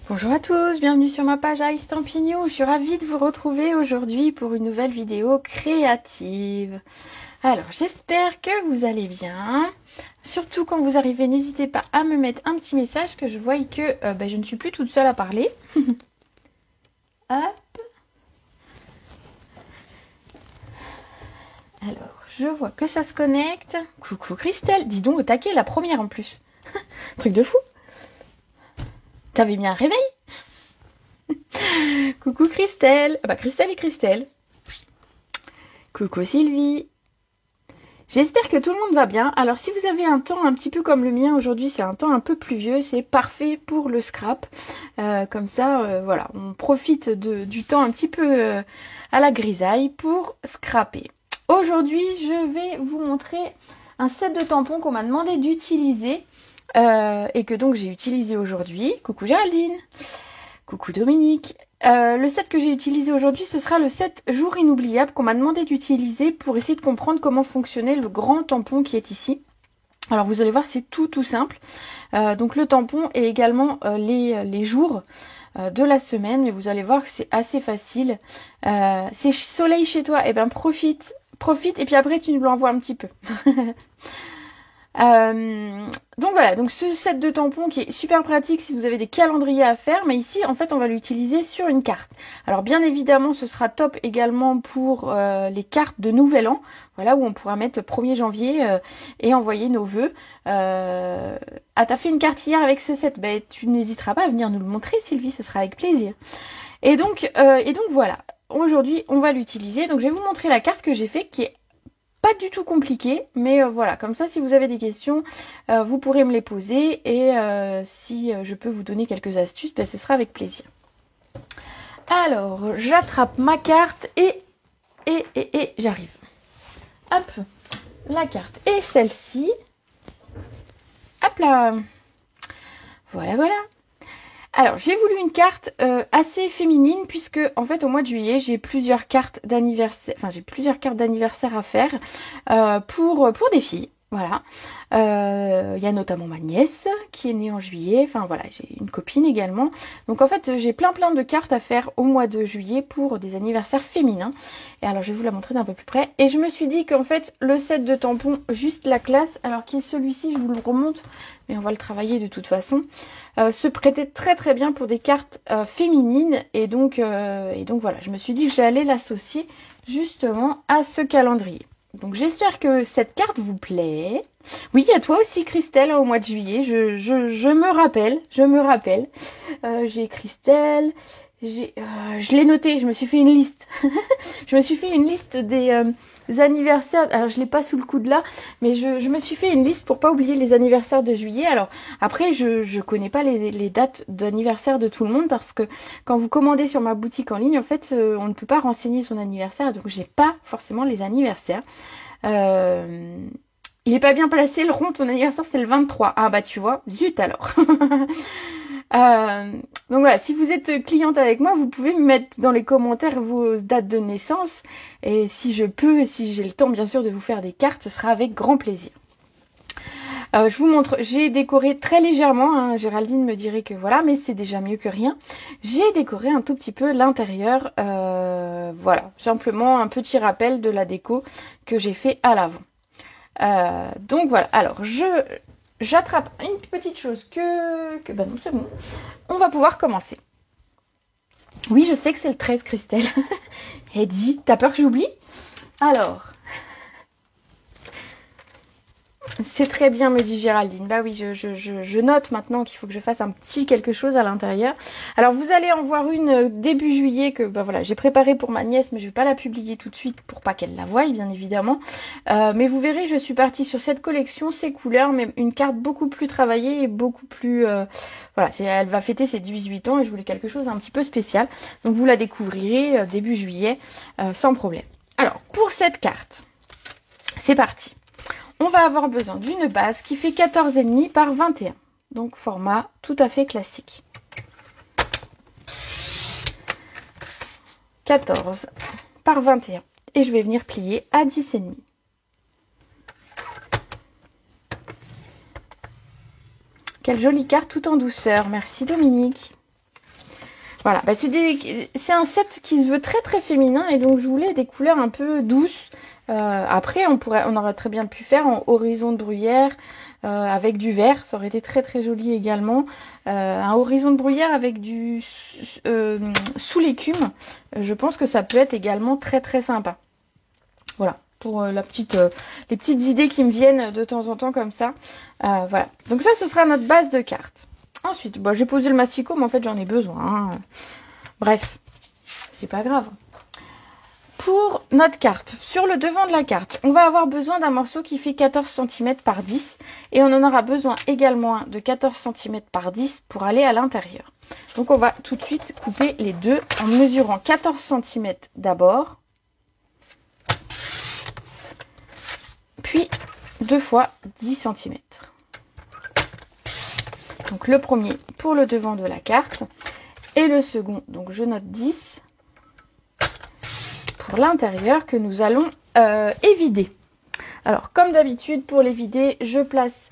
Bonjour à tous, bienvenue sur ma page à Estampignou. Je suis ravie de vous retrouver aujourd'hui pour une nouvelle vidéo créative. Alors, j'espère que vous allez bien. Surtout quand vous arrivez, n'hésitez pas à me mettre un petit message que je voie que je ne suis plus toute seule à parler. Hop. Alors, je vois que ça se connecte. Coucou Christelle, dis donc au taquet, la première en plus. Truc de fou. T'avais mis un réveil? Coucou Christelle. Christelle et Christelle. Coucou Sylvie. J'espère que tout le monde va bien. Alors si vous avez un temps un petit peu comme le mien aujourd'hui, c'est un temps un peu pluvieux, c'est parfait pour le scrap. Comme ça, voilà, on profite du temps un petit peu à la grisaille pour scraper. Aujourd'hui, je vais vous montrer un set de tampons qu'on m'a demandé d'utiliser et que donc j'ai utilisé aujourd'hui. Coucou Géraldine. Coucou Dominique. Le set que j'ai utilisé aujourd'hui, ce sera le set jour inoubliable qu'on m'a demandé d'utiliser pour essayer de comprendre comment fonctionnait le grand tampon qui est ici. Alors vous allez voir, c'est tout simple. Donc le tampon et également les jours de la semaine. Mais vous allez voir que c'est assez facile. C'est soleil chez toi, et ben profite et puis après tu nous l'envoies un petit peu. Donc voilà, donc ce set de tampons qui est super pratique si vous avez des calendriers à faire, mais ici en fait on va l'utiliser sur une carte. Alors bien évidemment ce sera top également pour les cartes de Nouvel An, voilà, où on pourra mettre 1er janvier et envoyer nos vœux. Ah, t'as fait une carte hier avec ce set, ben tu n'hésiteras pas à venir nous le montrer Sylvie, ce sera avec plaisir. Et donc voilà, aujourd'hui on va l'utiliser, donc je vais vous montrer la carte que j'ai fait qui est pas du tout compliqué, mais voilà, comme ça si vous avez des questions, vous pourrez me les poser et si je peux vous donner quelques astuces, ben, ce sera avec plaisir. Alors, j'attrape ma carte et j'arrive. Hop, la carte est celle-ci. Hop là. Voilà. Alors, j'ai voulu une carte assez féminine puisque, en fait, au mois de juillet, j'ai plusieurs cartes d'anniversaire, à faire pour des filles. Voilà. Il y a notamment ma nièce qui est née en juillet. Enfin, voilà, j'ai une copine également. Donc, en fait, j'ai plein de cartes à faire au mois de juillet pour des anniversaires féminins. Et alors, je vais vous la montrer d'un peu plus près. Et je me suis dit qu'en fait, le set de tampons, juste la classe, alors qui est celui-ci, je vous le remonte, mais on va le travailler de toute façon, se prêtait très bien pour des cartes féminines. Et donc voilà, je me suis dit que j'allais l'associer justement à ce calendrier. Donc j'espère que cette carte vous plaît. Oui, à toi aussi Christelle, au mois de juillet, je me rappelle. J'ai Christelle, je l'ai noté, je me suis fait une liste. Je me suis fait une liste des anniversaires. Alors je l'ai pas sous le coude là, mais je me suis fait une liste pour pas oublier les anniversaires de juillet. Alors après, je connais pas les dates d'anniversaire de tout le monde parce que quand vous commandez sur ma boutique en ligne, en fait, on ne peut pas renseigner son anniversaire, donc j'ai pas forcément les anniversaires. Il est pas bien placé, le rond, ton anniversaire c'est le 23. Ah bah tu vois, zut alors. Donc voilà, si vous êtes cliente avec moi, vous pouvez me mettre dans les commentaires vos dates de naissance. Et si je peux, et si j'ai le temps bien sûr de vous faire des cartes, ce sera avec grand plaisir. Je vous montre, j'ai décoré très légèrement, hein, Géraldine me dirait que voilà, mais c'est déjà mieux que rien. J'ai décoré un tout petit peu l'intérieur, voilà, simplement un petit rappel de la déco que j'ai fait à l'avant. Donc voilà, alors j'attrape une petite chose que bah non, c'est bon. On va pouvoir commencer. Oui, je sais que c'est le 13, Christelle. Eddie, t'as peur que j'oublie? Alors, c'est très bien, me dit Géraldine. Bah oui, je note maintenant qu'il faut que je fasse un petit quelque chose à l'intérieur. Alors, vous allez en voir une début juillet que bah voilà, j'ai préparée pour ma nièce, mais je vais pas la publier tout de suite pour pas qu'elle la voie, bien évidemment. Mais vous verrez, je suis partie sur cette collection, ces couleurs, mais une carte beaucoup plus travaillée et beaucoup plus... voilà, elle va fêter ses 18 ans et je voulais quelque chose un petit peu spécial. Donc, vous la découvrirez début juillet sans problème. Alors, pour cette carte, c'est parti. On va avoir besoin d'une base qui fait 14,5 par 21. Donc format tout à fait classique. 14 par 21. Et je vais venir plier à 10,5. Quelle jolie carte tout en douceur. Merci Dominique. Voilà, bah c'est un set qui se veut très très féminin et donc je voulais des couleurs un peu douces. Après, on aurait très bien pu faire en horizon de bruyère avec du vert, ça aurait été très très joli également. Un horizon de bruyère avec du sous l'écume, je pense que ça peut être également très très sympa. Voilà, pour les petites idées qui me viennent de temps en temps comme ça. Voilà, donc ça ce sera notre base de cartes. Ensuite, j'ai posé le massicot, mais en fait j'en ai besoin. Hein. Bref, c'est pas grave. Pour notre carte, sur le devant de la carte, on va avoir besoin d'un morceau qui fait 14 cm par 10. Et on en aura besoin également de 14 cm par 10 pour aller à l'intérieur. Donc on va tout de suite couper les deux en mesurant 14 cm d'abord. Puis 2 fois 10 cm. Donc le premier pour le devant de la carte. Et le second, donc je note 10 pour l'intérieur que nous allons évider. Alors comme d'habitude pour les vider, je place,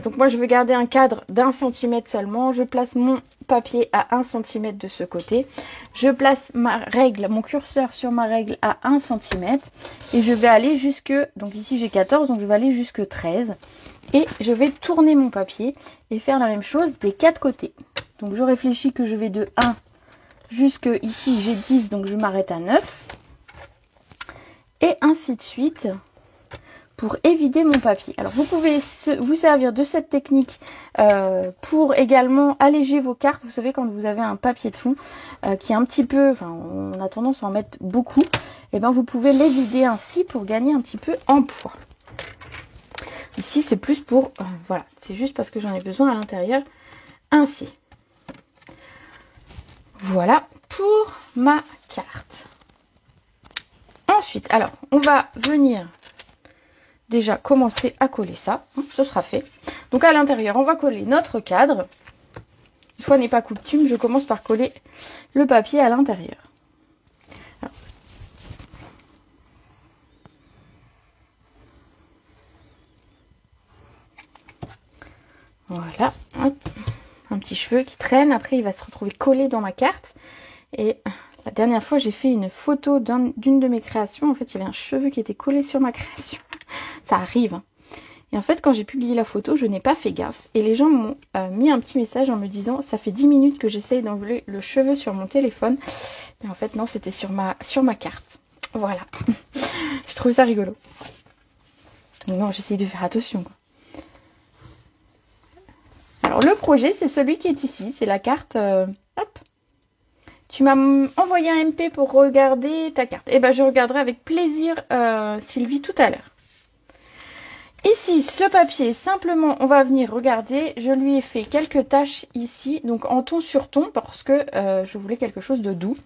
donc moi je veux garder un cadre d'1 cm seulement, je place mon papier à 1 cm de ce côté, je place ma règle, mon curseur sur ma règle à 1 cm et je vais aller jusque, donc ici j'ai 14, donc je vais aller jusque 13 et je vais tourner mon papier et faire la même chose des 4 côtés. Donc je réfléchis que je vais de 1 jusque ici j'ai 10, donc je m'arrête à 9. Et ainsi de suite pour évider mon papier. Alors vous pouvez vous servir de cette technique pour également alléger vos cartes. Vous savez quand vous avez un papier de fond qui est un petit peu, enfin on a tendance à en mettre beaucoup, et bien vous pouvez les vider ainsi pour gagner un petit peu en poids. Ici c'est plus pour, voilà, c'est juste parce que j'en ai besoin à l'intérieur ainsi. Voilà pour ma carte. Ensuite, alors, on va venir déjà commencer à coller ça. Ce sera fait. Donc, à l'intérieur, on va coller notre cadre. Une fois n'est pas coutume, je commence par coller le papier à l'intérieur. Voilà. Hop. Un petit cheveu qui traîne. Après, il va se retrouver collé dans ma carte. Et la dernière fois, j'ai fait une photo d'une de mes créations. En fait, il y avait un cheveu qui était collé sur ma création. Ça arrive. Hein. Et en fait, quand j'ai publié la photo, je n'ai pas fait gaffe. Et les gens m'ont mis un petit message en me disant « Ça fait 10 minutes que j'essaye d'enlever le cheveu sur mon téléphone. » Mais en fait, non, c'était sur ma carte. Voilà. Je trouve ça rigolo. Non, j'essaye de faire attention. Quoi. Alors, le projet, c'est celui qui est ici. C'est la carte... hop. Tu m'as envoyé un MP pour regarder ta carte. Eh ben, je regarderai avec plaisir Sylvie tout à l'heure. Ici, ce papier, simplement, on va venir regarder. Je lui ai fait quelques taches ici, donc en ton sur ton, parce que je voulais quelque chose de doux.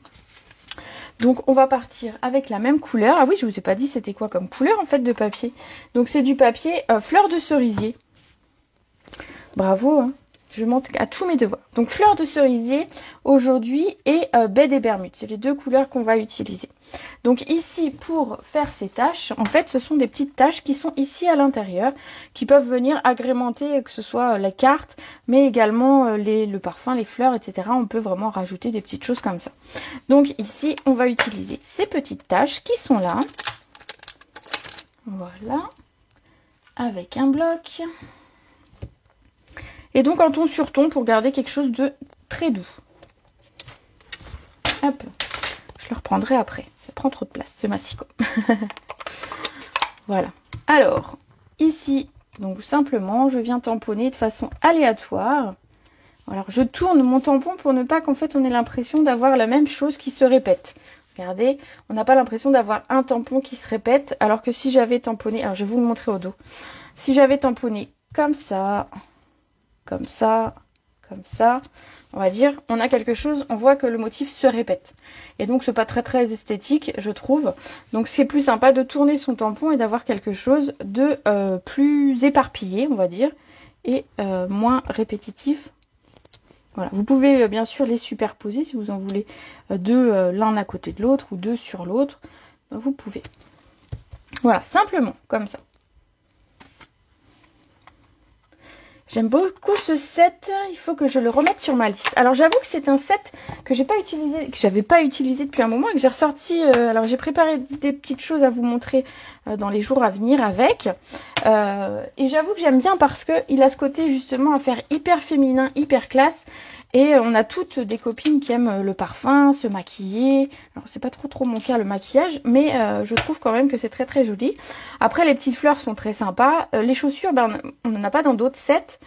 Donc, on va partir avec la même couleur. Ah oui, je vous ai pas dit c'était quoi comme couleur, en fait, de papier. Donc, c'est du papier fleur de cerisier. Bravo, hein. Je monte à tous mes devoirs. Donc, fleur de cerisier aujourd'hui et baie des Bermudes. C'est les deux couleurs qu'on va utiliser. Donc ici, pour faire ces taches, en fait, ce sont des petites taches qui sont ici à l'intérieur, qui peuvent venir agrémenter, que ce soit la carte, mais également le parfum, les fleurs, etc. On peut vraiment rajouter des petites choses comme ça. Donc ici, on va utiliser ces petites taches qui sont là. Voilà. Avec un bloc. Et donc en ton sur ton pour garder quelque chose de très doux. Hop, je le reprendrai après. Ça prend trop de place, ce massicot. Voilà. Alors, ici, donc simplement, je viens tamponner de façon aléatoire. Alors, je tourne mon tampon pour ne pas qu'en fait on ait l'impression d'avoir la même chose qui se répète. Regardez, on n'a pas l'impression d'avoir un tampon qui se répète, alors que si j'avais tamponné, alors je vais vous le montrer au dos. Si j'avais tamponné comme ça, comme ça, comme ça, on va dire, on a quelque chose, on voit que le motif se répète. Et donc, c'est pas très très esthétique, je trouve. Donc, c'est plus sympa de tourner son tampon et d'avoir quelque chose de plus éparpillé, on va dire, et moins répétitif. Voilà. Vous pouvez bien sûr les superposer si vous en voulez deux l'un à côté de l'autre ou deux sur l'autre. Vous pouvez. Voilà, simplement, comme ça. J'aime beaucoup ce set, il faut que je le remette sur ma liste. Alors j'avoue que c'est un set que j'ai pas utilisé, que j'avais pas utilisé depuis un moment et que j'ai ressorti. Alors j'ai préparé des petites choses à vous montrer dans les jours à venir avec. Et j'avoue que j'aime bien parce que il a ce côté justement à faire hyper féminin, hyper classe. Et on a toutes des copines qui aiment le parfum, se maquiller. Alors c'est pas trop mon cas le maquillage, mais je trouve quand même que c'est très joli. Après les petites fleurs sont très sympas. Les chaussures, ben, on n'en a pas dans d'autres sets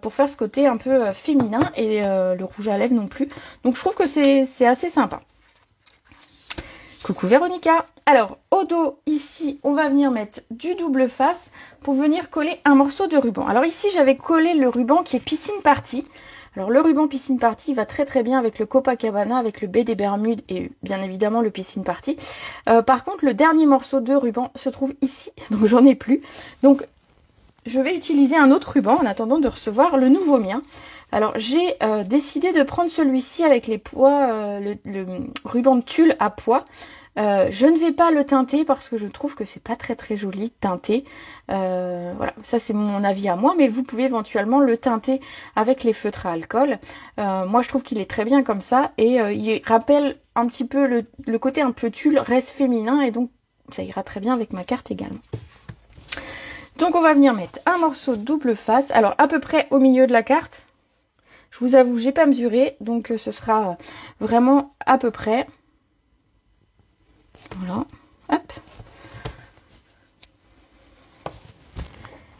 pour faire ce côté un peu féminin. Et le rouge à lèvres non plus. Donc je trouve que c'est assez sympa. Coucou Véronica. Alors au dos ici on va venir mettre du double face pour venir coller un morceau de ruban. Alors ici j'avais collé le ruban qui est piscine party. Alors le ruban piscine party va très bien avec le Copacabana, avec le baie des Bermudes et bien évidemment le piscine party. Par contre le dernier morceau de ruban se trouve ici, donc j'en ai plus. Donc je vais utiliser un autre ruban en attendant de recevoir le nouveau mien. Alors j'ai décidé de prendre celui-ci avec les pois, le ruban de tulle à pois. Je ne vais pas le teinter parce que je trouve que c'est pas très joli teinté. Voilà, ça c'est mon avis à moi, mais vous pouvez éventuellement le teinter avec les feutres à alcool. Moi je trouve qu'il est très bien comme ça et il rappelle un petit peu le côté un peu tulle reste féminin et donc ça ira très bien avec ma carte également. Donc on va venir mettre un morceau de double face, alors à peu près au milieu de la carte. Je vous avoue, j'ai pas mesuré, donc ce sera vraiment à peu près. Voilà, hop.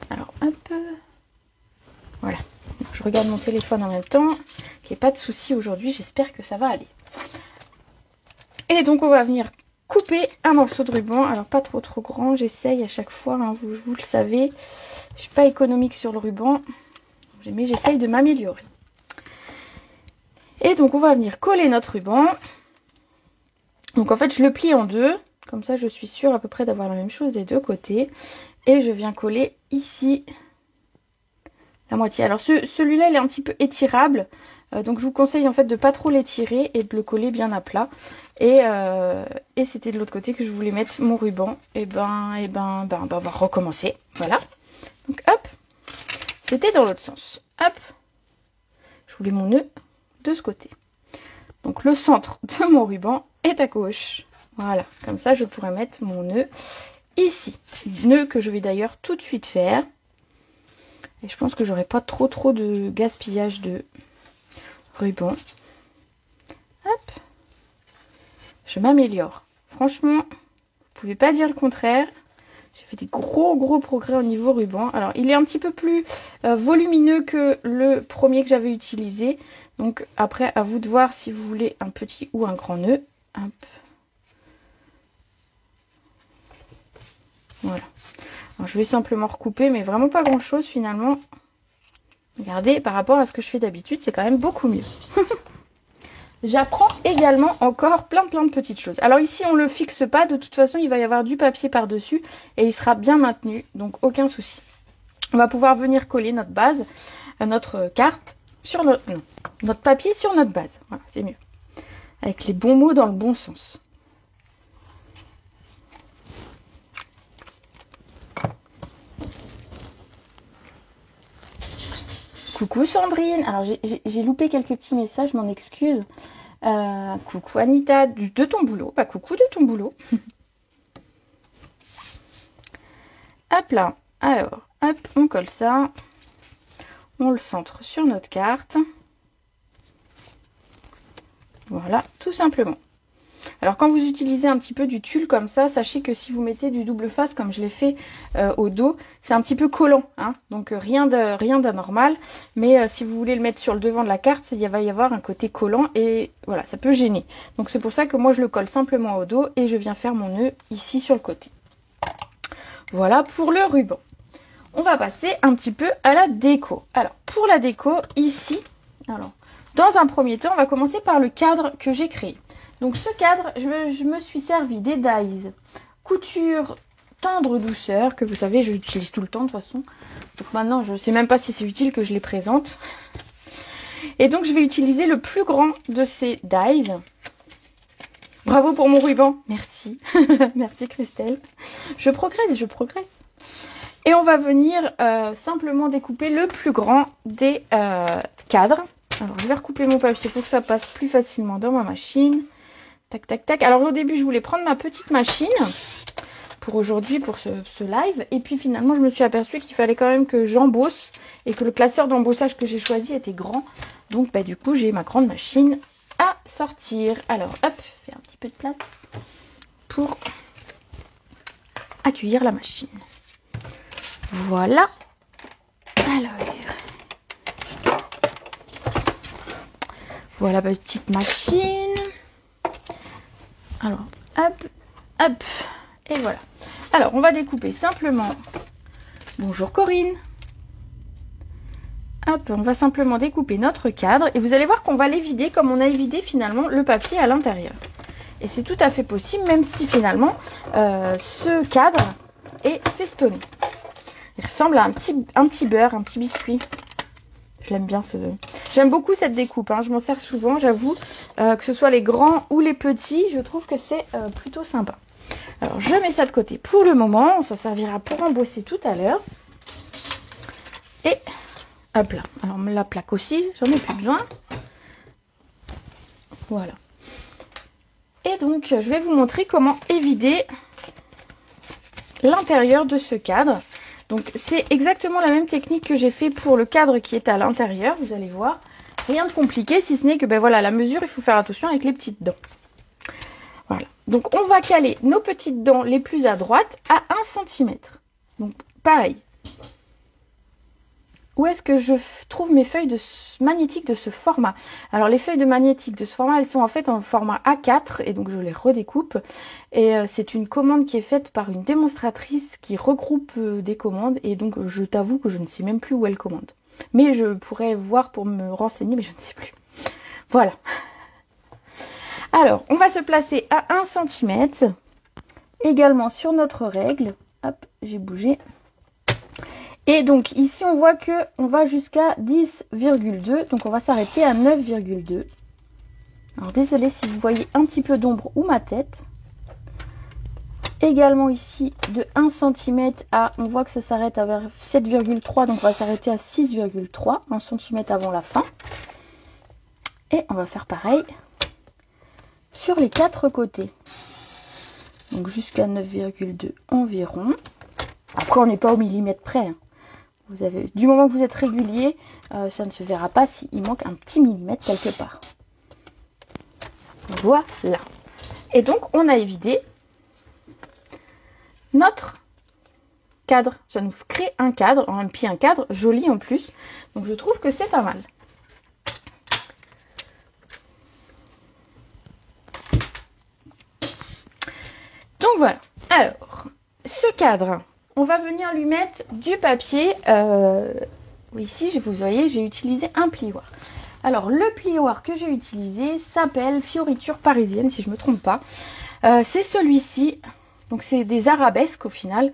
Alors, hop. Voilà. Je regarde mon téléphone en même temps. Qu'il n'y ait pas de souci aujourd'hui, j'espère que ça va aller. Et donc, on va venir couper un morceau de ruban. Alors, pas trop grand, j'essaye à chaque fois, hein, vous le savez. Je suis pas économique sur le ruban, mais j'essaye de m'améliorer. Et donc, on va venir coller notre ruban. Donc en fait je le plie en deux, comme ça je suis sûre à peu près d'avoir la même chose des deux côtés. Et je viens coller ici la moitié. Alors celui-là il est un petit peu étirable, donc je vous conseille en fait de pas trop l'étirer et de le coller bien à plat. Et c'était de l'autre côté que je voulais mettre mon ruban. Et on va recommencer. Voilà. Donc hop, c'était dans l'autre sens. Hop, je voulais mon nœud de ce côté. Donc le centre de mon ruban est à gauche. Voilà, comme ça je pourrais mettre mon nœud ici. Nœud que je vais d'ailleurs tout de suite faire. Et je pense que j'aurai pas trop de gaspillage de ruban. Hop. Je m'améliore. Franchement, vous pouvez pas dire le contraire. J'ai fait des gros progrès au niveau ruban. Alors il est un petit peu plus volumineux que le premier que j'avais utilisé. Donc après à vous de voir si vous voulez un petit ou un grand nœud. Hop. Voilà. Alors, je vais simplement recouper, mais vraiment pas grand chose finalement. Regardez, par rapport à ce que je fais d'habitude, c'est quand même beaucoup mieux. J'apprends également encore plein de petites choses. Alors ici on le fixe pas, de toute façon il va y avoir du papier par dessus et il sera bien maintenu, donc aucun souci. On va pouvoir venir coller notre base, notre carte sur notre papier sur notre base. Voilà, c'est mieux. Avec les bons mots dans le bon sens. Coucou Sandrine. Alors j'ai loupé quelques petits messages, je m'en excuse. Coucou Anita, de ton boulot. Bah coucou de ton boulot. Hop là. Alors, hop, on colle ça. On le centre sur notre carte. Voilà, tout simplement. Alors quand vous utilisez un petit peu du tulle comme ça, sachez que si vous mettez du double face comme je l'ai fait au dos, c'est un petit peu collant, hein, donc rien d'anormal. Mais si vous voulez le mettre sur le devant de la carte, il va y avoir un côté collant et voilà, ça peut gêner. Donc c'est pour ça que moi je le colle simplement au dos et je viens faire mon nœud ici sur le côté. Voilà pour le ruban. On va passer un petit peu à la déco. Alors pour la déco, ici, alors dans un premier temps, on va commencer par le cadre que j'ai créé. Donc ce cadre, je me suis servi des dies couture tendre douceur, que vous savez, j'utilise tout le temps de toute façon. Donc maintenant, je ne sais même pas si c'est utile que je les présente. Et donc je vais utiliser le plus grand de ces dies. Bravo pour mon ruban, merci. Merci Christelle. Je progresse. Et on va venir simplement découper le plus grand des cadres. Alors je vais recouper mon papier pour que ça passe plus facilement dans ma machine. Tac, tac, tac. Alors au début, je voulais prendre ma petite machine pour aujourd'hui, pour ce live. Et puis finalement, je me suis aperçue qu'il fallait quand même que j'embosse et que le classeur d'embossage que j'ai choisi était grand. Donc bah, du coup, j'ai ma grande machine à sortir. Alors hop, fais un petit peu de place pour accueillir la machine. Voilà. Alors, voilà petite machine. Alors, hop, hop, et voilà. Alors, on va découper simplement. Bonjour Corinne. Hop, on va simplement découper notre cadre. Et vous allez voir qu'on va les vider comme on a évidé finalement le papier à l'intérieur. Et c'est tout à fait possible, même si finalement, ce cadre est festonné. Il ressemble à un petit beurre, un petit biscuit. Je l'aime bien J'aime beaucoup cette découpe, hein. Je m'en sers souvent, j'avoue. Que ce soit les grands ou les petits, je trouve que c'est plutôt sympa. Alors, je mets ça de côté pour le moment. On s'en servira pour embosser tout à l'heure. Et hop là. Alors, la plaque aussi, j'en ai plus besoin. Voilà. Et donc, je vais vous montrer comment évider l'intérieur de ce cadre. Donc c'est exactement la même technique que j'ai fait pour le cadre qui est à l'intérieur, vous allez voir. Rien de compliqué, si ce n'est que ben voilà, la mesure, il faut faire attention avec les petites dents. Voilà. Donc on va caler nos petites dents les plus à droite à 1 cm. Donc pareil. Où est-ce que je trouve mes feuilles magnétiques de ce format? Alors les feuilles de magnétique de ce format, elles sont en fait en format A4 et donc je les redécoupe. Et c'est une commande qui est faite par une démonstratrice qui regroupe des commandes et donc je t'avoue que je ne sais même plus où elle commande. Mais je pourrais voir pour me renseigner, mais je ne sais plus. Voilà. Alors, on va se placer à 1 cm également sur notre règle. Hop, j'ai bougé. Et donc ici on voit que on va jusqu'à 10,2, donc on va s'arrêter à 9,2. Alors désolé si vous voyez un petit peu d'ombre ou ma tête. Également ici de 1 cm à, on voit que ça s'arrête à vers 7,3, donc on va s'arrêter à 6,3, 1 cm avant la fin. Et on va faire pareil sur les 4 côtés. Donc jusqu'à 9,2 environ. Après on n'est pas au millimètre près, hein. Du moment que vous êtes régulier, ça ne se verra pas s'il manque un petit millimètre quelque part. Voilà. Et donc, on a évidé notre cadre. Ça nous crée un cadre, puis un cadre joli en plus. Donc, je trouve que c'est pas mal. Donc, voilà. Alors, ce cadre... On va venir lui mettre du papier. Ici, vous voyez, j'ai utilisé un plioir. Alors, le plioir que j'ai utilisé s'appelle Fioriture Parisienne, si je ne me trompe pas. C'est celui-ci. Donc, c'est des arabesques au final,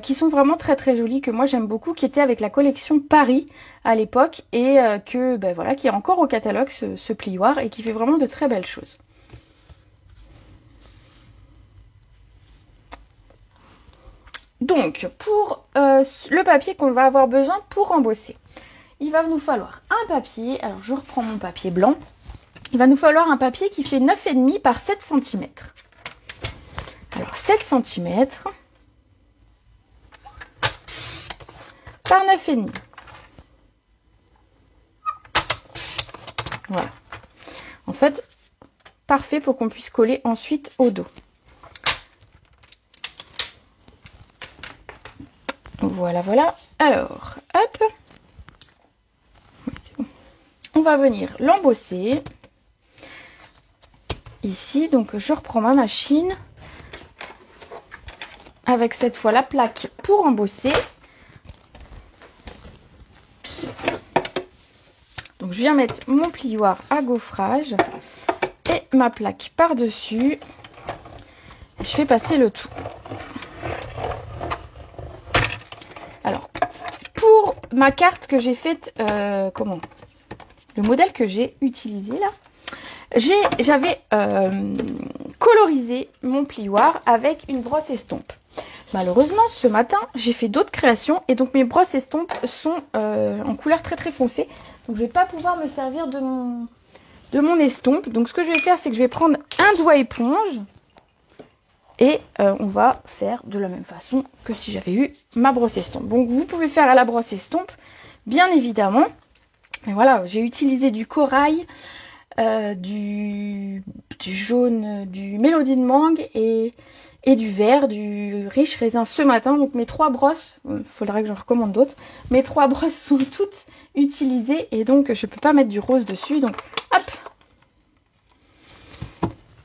qui sont vraiment très très jolis, que moi j'aime beaucoup, qui étaient avec la collection Paris à l'époque, et voilà, qui est encore au catalogue ce plioir, et qui fait vraiment de très belles choses. Donc, pour le papier qu'on va avoir besoin pour embosser, il va nous falloir un papier. Alors, je reprends mon papier blanc. Il va nous falloir un papier qui fait 9,5 par 7 cm. Alors, 7 cm par 9,5. Voilà. En fait, parfait pour qu'on puisse coller ensuite au dos. Voilà, voilà. Alors, hop. On va venir l'embosser. Ici, donc je reprends ma machine. Avec cette fois la plaque pour embosser. Donc je viens mettre mon plioir à gaufrage. Et ma plaque par-dessus. Je fais passer le tout. Alors, pour ma carte que j'ai faite, le modèle que j'ai utilisé là, j'avais colorisé mon plioir avec une brosse estompe. malheureusement, ce matin, j'ai fait d'autres créations et donc mes brosses estompes sont en couleur très très foncée. Donc je vais pas pouvoir me servir de mon estompe. Donc ce que je vais faire, c'est que je vais prendre un doigt éponge et on va faire de la même façon que si j'avais eu ma brosse estompe. Donc vous pouvez faire à la brosse estompe, bien évidemment. Et voilà, j'ai utilisé du corail, du jaune, du mélodie de mangue et du vert, du riche raisin ce matin. Donc mes 3 brosses, il faudrait que j'en recommande d'autres, mes 3 brosses sont toutes utilisées et donc je peux pas mettre du rose dessus. Donc hop,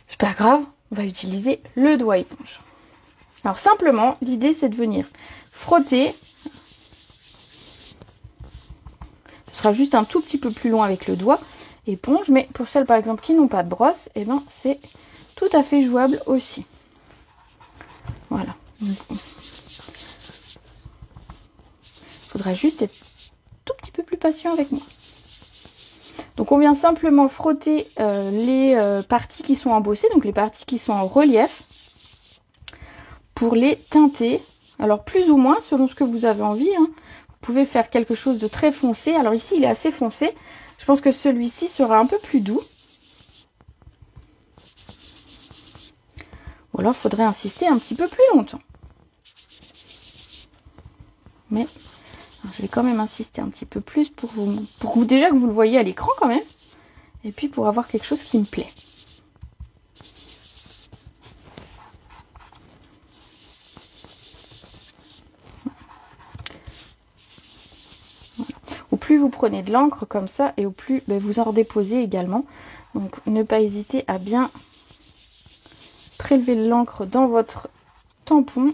c'est pas grave, on va utiliser le doigt éponge. Alors simplement, l'idée c'est de venir frotter. Ce sera juste un tout petit peu plus long avec le doigt éponge, mais pour celles par exemple qui n'ont pas de brosse, et ben c'est tout à fait jouable aussi. Voilà. Il faudra juste être tout petit peu plus patient avec moi. Donc on vient simplement frotter les parties qui sont embossées, donc les parties qui sont en relief, pour les teinter. Alors plus ou moins selon ce que vous avez envie, hein. Vous pouvez faire quelque chose de très foncé. Alors ici il est assez foncé. Je pense que celui-ci sera un peu plus doux. Ou alors il faudrait insister un petit peu plus longtemps. Mais je vais quand même insister un petit peu plus pour vous déjà que vous le voyez à l'écran quand même. Et puis pour avoir quelque chose qui me plaît. Voilà. Au plus vous prenez de l'encre comme ça et au plus vous en redéposez également. Donc ne pas hésiter à bien prélever l'encre dans votre tampon,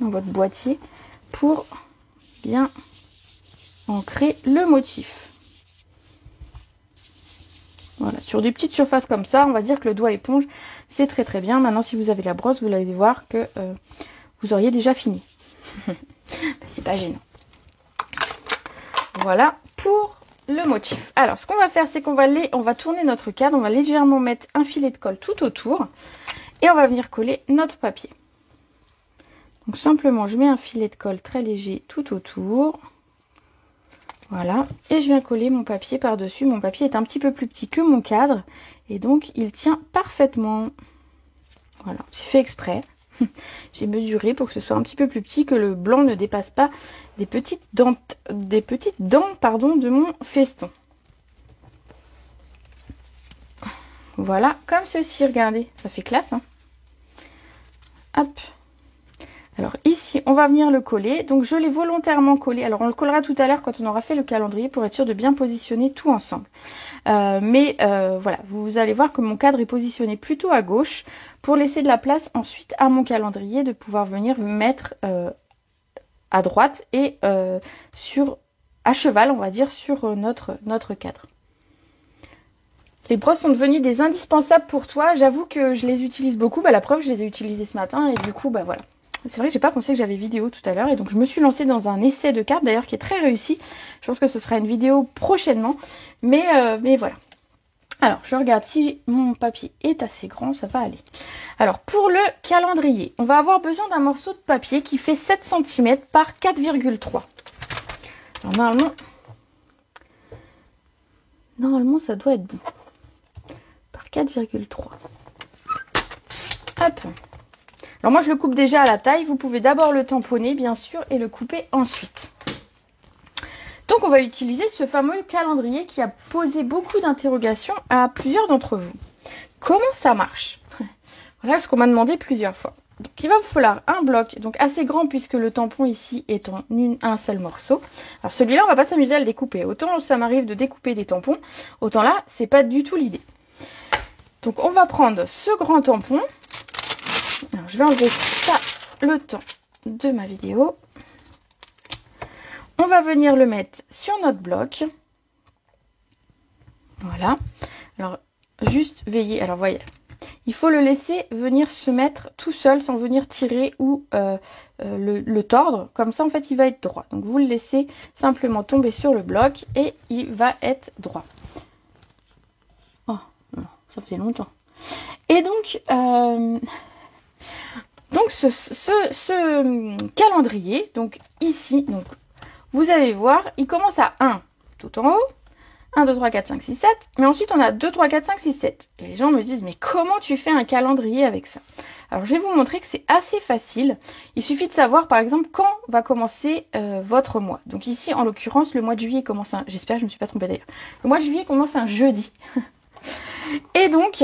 dans votre boîtier, pour bien ancrer le motif. Voilà, sur des petites surfaces comme ça, on va dire que le doigt éponge, c'est très très bien. Maintenant, si vous avez la brosse, vous allez voir que vous auriez déjà fini. C'est pas gênant. Voilà pour le motif. Alors, ce qu'on va faire, c'est qu'on va tourner notre cadre, on va légèrement mettre un filet de colle tout autour et on va venir coller notre papier. Donc simplement, je mets un filet de colle très léger tout autour. Voilà, et je viens coller mon papier par-dessus. Mon papier est un petit peu plus petit que mon cadre et donc il tient parfaitement. Voilà, c'est fait exprès. J'ai mesuré pour que ce soit un petit peu plus petit, que le blanc ne dépasse pas des petites dents de mon feston. Voilà, comme ceci, regardez, ça fait classe, hein. Hop. Alors ici, on va venir le coller. Donc je l'ai volontairement collé. Alors on le collera tout à l'heure quand on aura fait le calendrier pour être sûr de bien positionner tout ensemble. Voilà, vous allez voir que mon cadre est positionné plutôt à gauche pour laisser de la place ensuite à mon calendrier de pouvoir venir mettre à droite et à cheval, on va dire, sur notre cadre. Les brosses sont devenues des indispensables pour toi. J'avoue que je les utilise beaucoup. La preuve, je les ai utilisées ce matin et du coup, voilà. C'est vrai que j'ai pas pensé que j'avais vidéo tout à l'heure et donc je me suis lancée dans un essai de cartes d'ailleurs qui est très réussi. Je pense que ce sera une vidéo prochainement, mais voilà. Alors je regarde si mon papier est assez grand, ça va aller. Alors pour le calendrier, on va avoir besoin d'un morceau de papier qui fait 7 cm par 4,3. Alors normalement ça doit être bon. Par 4,3. Hop. Alors moi je le coupe déjà à la taille, vous pouvez d'abord le tamponner bien sûr et le couper ensuite. Donc on va utiliser ce fameux calendrier qui a posé beaucoup d'interrogations à plusieurs d'entre vous. Comment ça marche? Voilà ce qu'on m'a demandé plusieurs fois. Donc il va vous falloir un bloc, donc assez grand puisque le tampon ici est en un seul morceau. Alors celui-là on va pas s'amuser à le découper. Autant ça m'arrive de découper des tampons, autant là c'est pas du tout l'idée. Donc on va prendre ce grand tampon. Alors, je vais enlever ça le temps de ma vidéo. On va venir le mettre sur notre bloc. Voilà. Alors, juste veiller. Alors, voyez. Il faut le laisser venir se mettre tout seul sans venir tirer ou le tordre. Comme ça, en fait, il va être droit. Donc, vous le laissez simplement tomber sur le bloc et il va être droit. Oh, non, ça faisait longtemps. Et donc... Donc ce calendrier, donc ici, donc vous allez voir, il commence à 1 tout en haut, 1, 2, 3, 4, 5, 6, 7, mais ensuite on a 2, 3, 4, 5, 6, 7. Et les gens me disent, mais comment tu fais un calendrier avec ça? Alors je vais vous montrer que c'est assez facile. Il suffit de savoir par exemple quand va commencer votre mois. Donc ici en l'occurrence le mois de juillet commence un... J'espère que je ne me suis pas trompée d'ailleurs. Le mois de juillet commence un jeudi. Et donc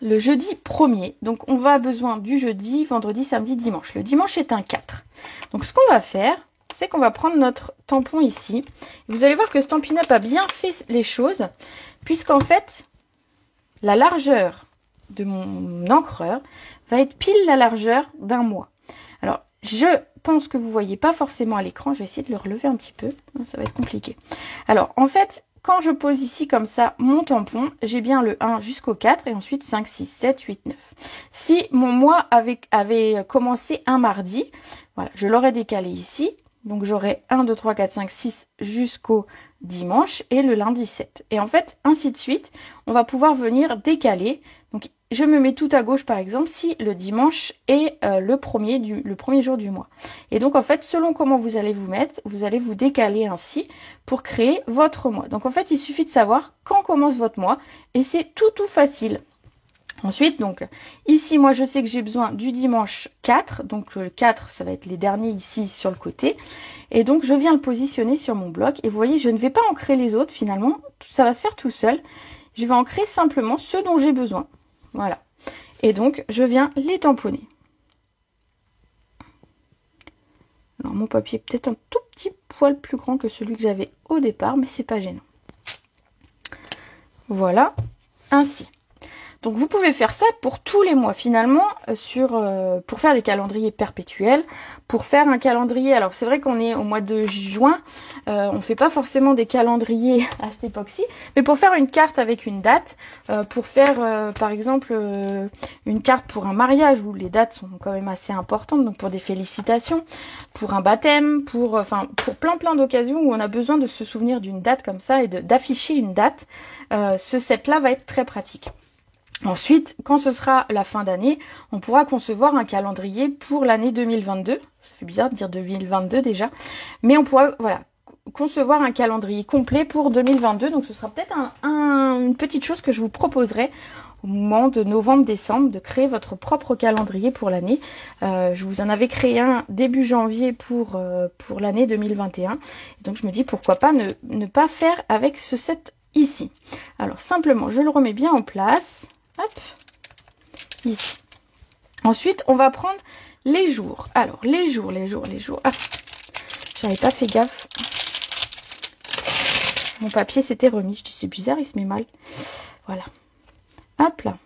le jeudi 1er, donc on va besoin du jeudi, vendredi, samedi, dimanche. Le dimanche est un 4. Donc ce qu'on va faire, c'est qu'on va prendre notre tampon ici. Vous allez voir que Stampin' Up a bien fait les choses, puisqu'en fait, la largeur de mon encreur va être pile la largeur d'un mois. Alors, je pense que vous ne voyez pas forcément à l'écran. Je vais essayer de le relever un petit peu. Ça va être compliqué. Alors, en fait, quand je pose ici comme ça mon tampon, j'ai bien le 1 jusqu'au 4 et ensuite 5, 6, 7, 8, 9. Si mon mois avait commencé un mardi, voilà, je l'aurais décalé ici. Donc j'aurai 1, 2, 3, 4, 5, 6 jusqu'au dimanche et le lundi 7. Et en fait, ainsi de suite, on va pouvoir venir décaler. Donc je me mets tout à gauche par exemple si le dimanche est le premier jour du mois. Et donc en fait, selon comment vous allez vous mettre, vous allez vous décaler ainsi pour créer votre mois. Donc en fait, il suffit de savoir quand commence votre mois et c'est tout facile. Ensuite, donc, ici, moi, je sais que j'ai besoin du dimanche 4. Donc, le 4, ça va être les derniers ici sur le côté. Et donc, je viens le positionner sur mon bloc. Et vous voyez, je ne vais pas ancrer les autres, finalement. Ça va se faire tout seul. Je vais ancrer simplement ceux dont j'ai besoin. Voilà. Et donc, je viens les tamponner. Alors, mon papier est peut-être un tout petit poil plus grand que celui que j'avais au départ, mais c'est pas gênant. Voilà. Ainsi. Donc vous pouvez faire ça pour tous les mois finalement, pour faire des calendriers perpétuels, pour faire un calendrier. Alors c'est vrai qu'on est au mois de juin, on ne fait pas forcément des calendriers à cette époque-ci, mais pour faire une carte avec une date, pour faire par exemple une carte pour un mariage où les dates sont quand même assez importantes, donc pour des félicitations, pour un baptême, pour plein d'occasions où on a besoin de se souvenir d'une date comme ça et d'afficher une date, ce set-là va être très pratique. Ensuite, quand ce sera la fin d'année, on pourra concevoir un calendrier pour l'année 2022. Ça fait bizarre de dire 2022 déjà. Mais on pourra concevoir un calendrier complet pour 2022. Donc ce sera peut-être une petite chose que je vous proposerai au moment de novembre-décembre, de créer votre propre calendrier pour l'année. Je vous en avais créé un début janvier pour l'année 2021. Donc je me dis pourquoi pas ne pas faire avec ce set ici. Alors simplement, je le remets bien en place. Hop, ici. Ensuite, on va prendre les jours. Alors, les jours. Ah, j'avais pas fait gaffe. Mon papier s'était remis. Je dis, c'est bizarre, il se met mal. Voilà. Hop là.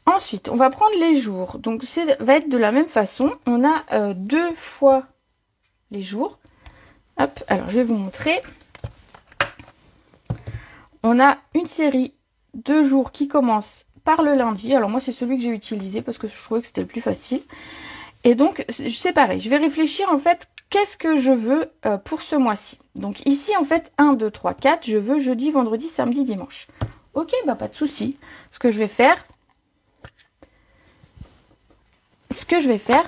Ensuite, on va prendre les jours. Donc, ça va être de la même façon. On a 2 fois les jours. Hop, alors je vais vous montrer. On a une série 2 jours qui commencent par le lundi. Alors moi c'est celui que j'ai utilisé parce que je trouvais que c'était le plus facile. Et donc c'est pareil, je vais réfléchir en fait qu'est-ce que je veux pour ce mois-ci. Donc ici en fait 1, 2, 3, 4, je veux jeudi, vendredi, samedi, dimanche. Ok, bah pas de souci. Ce que je vais faire,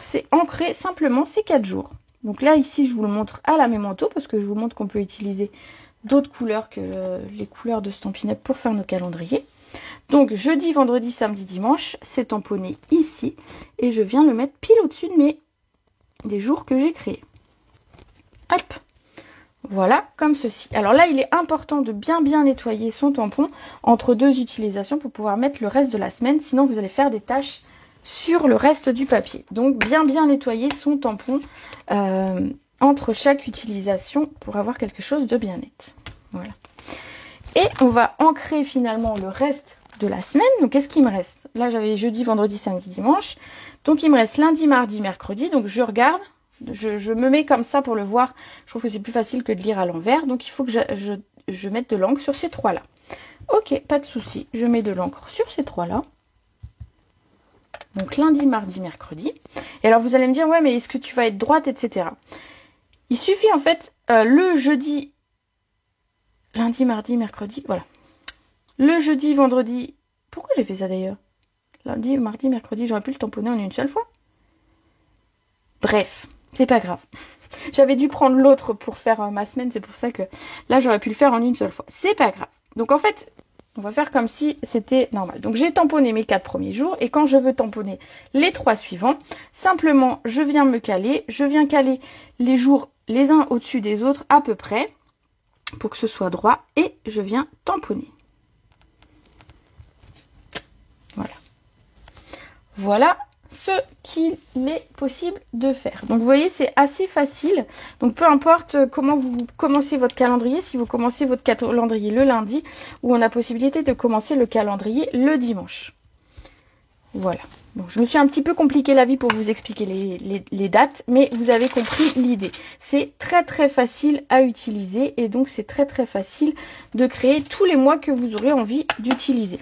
c'est ancrer simplement ces 4 jours. Donc là ici je vous le montre à la mémento parce que je vous montre qu'on peut utiliser d'autres couleurs que les couleurs de Stampin' Up pour faire nos calendriers. Donc jeudi, vendredi, samedi, dimanche, c'est tamponné ici et je viens le mettre pile au-dessus des jours que j'ai créés. Hop, voilà, comme ceci. Alors là, il est important de bien nettoyer son tampon entre 2 utilisations pour pouvoir mettre le reste de la semaine, sinon vous allez faire des taches sur le reste du papier. Donc bien nettoyer son tampon entre chaque utilisation pour avoir quelque chose de bien net. Voilà. Et on va ancrer finalement le reste de la semaine. Donc qu'est-ce qu'il me reste? Là j'avais jeudi, vendredi, samedi, dimanche. Donc il me reste lundi, mardi, mercredi. Donc je regarde, je me mets comme ça pour le voir. Je trouve que c'est plus facile que de lire à l'envers. Donc il faut que je mette de l'encre sur ces 3 là. Ok, pas de souci. Je mets de l'encre sur ces 3 là. Donc lundi, mardi, mercredi. Et alors vous allez me dire, ouais mais est-ce que tu vas être droite, etc. Il suffit en fait le jeudi, lundi, mardi, mercredi, voilà. Le jeudi, vendredi, pourquoi j'ai fait ça d'ailleurs? Lundi, mardi, mercredi, j'aurais pu le tamponner en une seule fois. Bref, c'est pas grave. J'avais dû prendre l'autre pour faire ma semaine, c'est pour ça que là, j'aurais pu le faire en une seule fois. C'est pas grave. Donc en fait, on va faire comme si c'était normal. Donc j'ai tamponné mes 4 premiers jours et quand je veux tamponner les 3 suivants, simplement je viens me caler, je viens caler les jours les uns au-dessus des autres à peu près pour que ce soit droit et je viens tamponner. Voilà. Voilà ce qu'il est possible de faire. Donc vous voyez, c'est assez facile. Donc peu importe comment vous commencez votre calendrier, si vous commencez votre calendrier le lundi, ou on a possibilité de commencer le calendrier le dimanche. Voilà. Bon, je me suis un petit peu compliqué la vie pour vous expliquer les dates, mais vous avez compris l'idée. C'est très très facile à utiliser et donc c'est très très facile de créer tous les mois que vous aurez envie d'utiliser.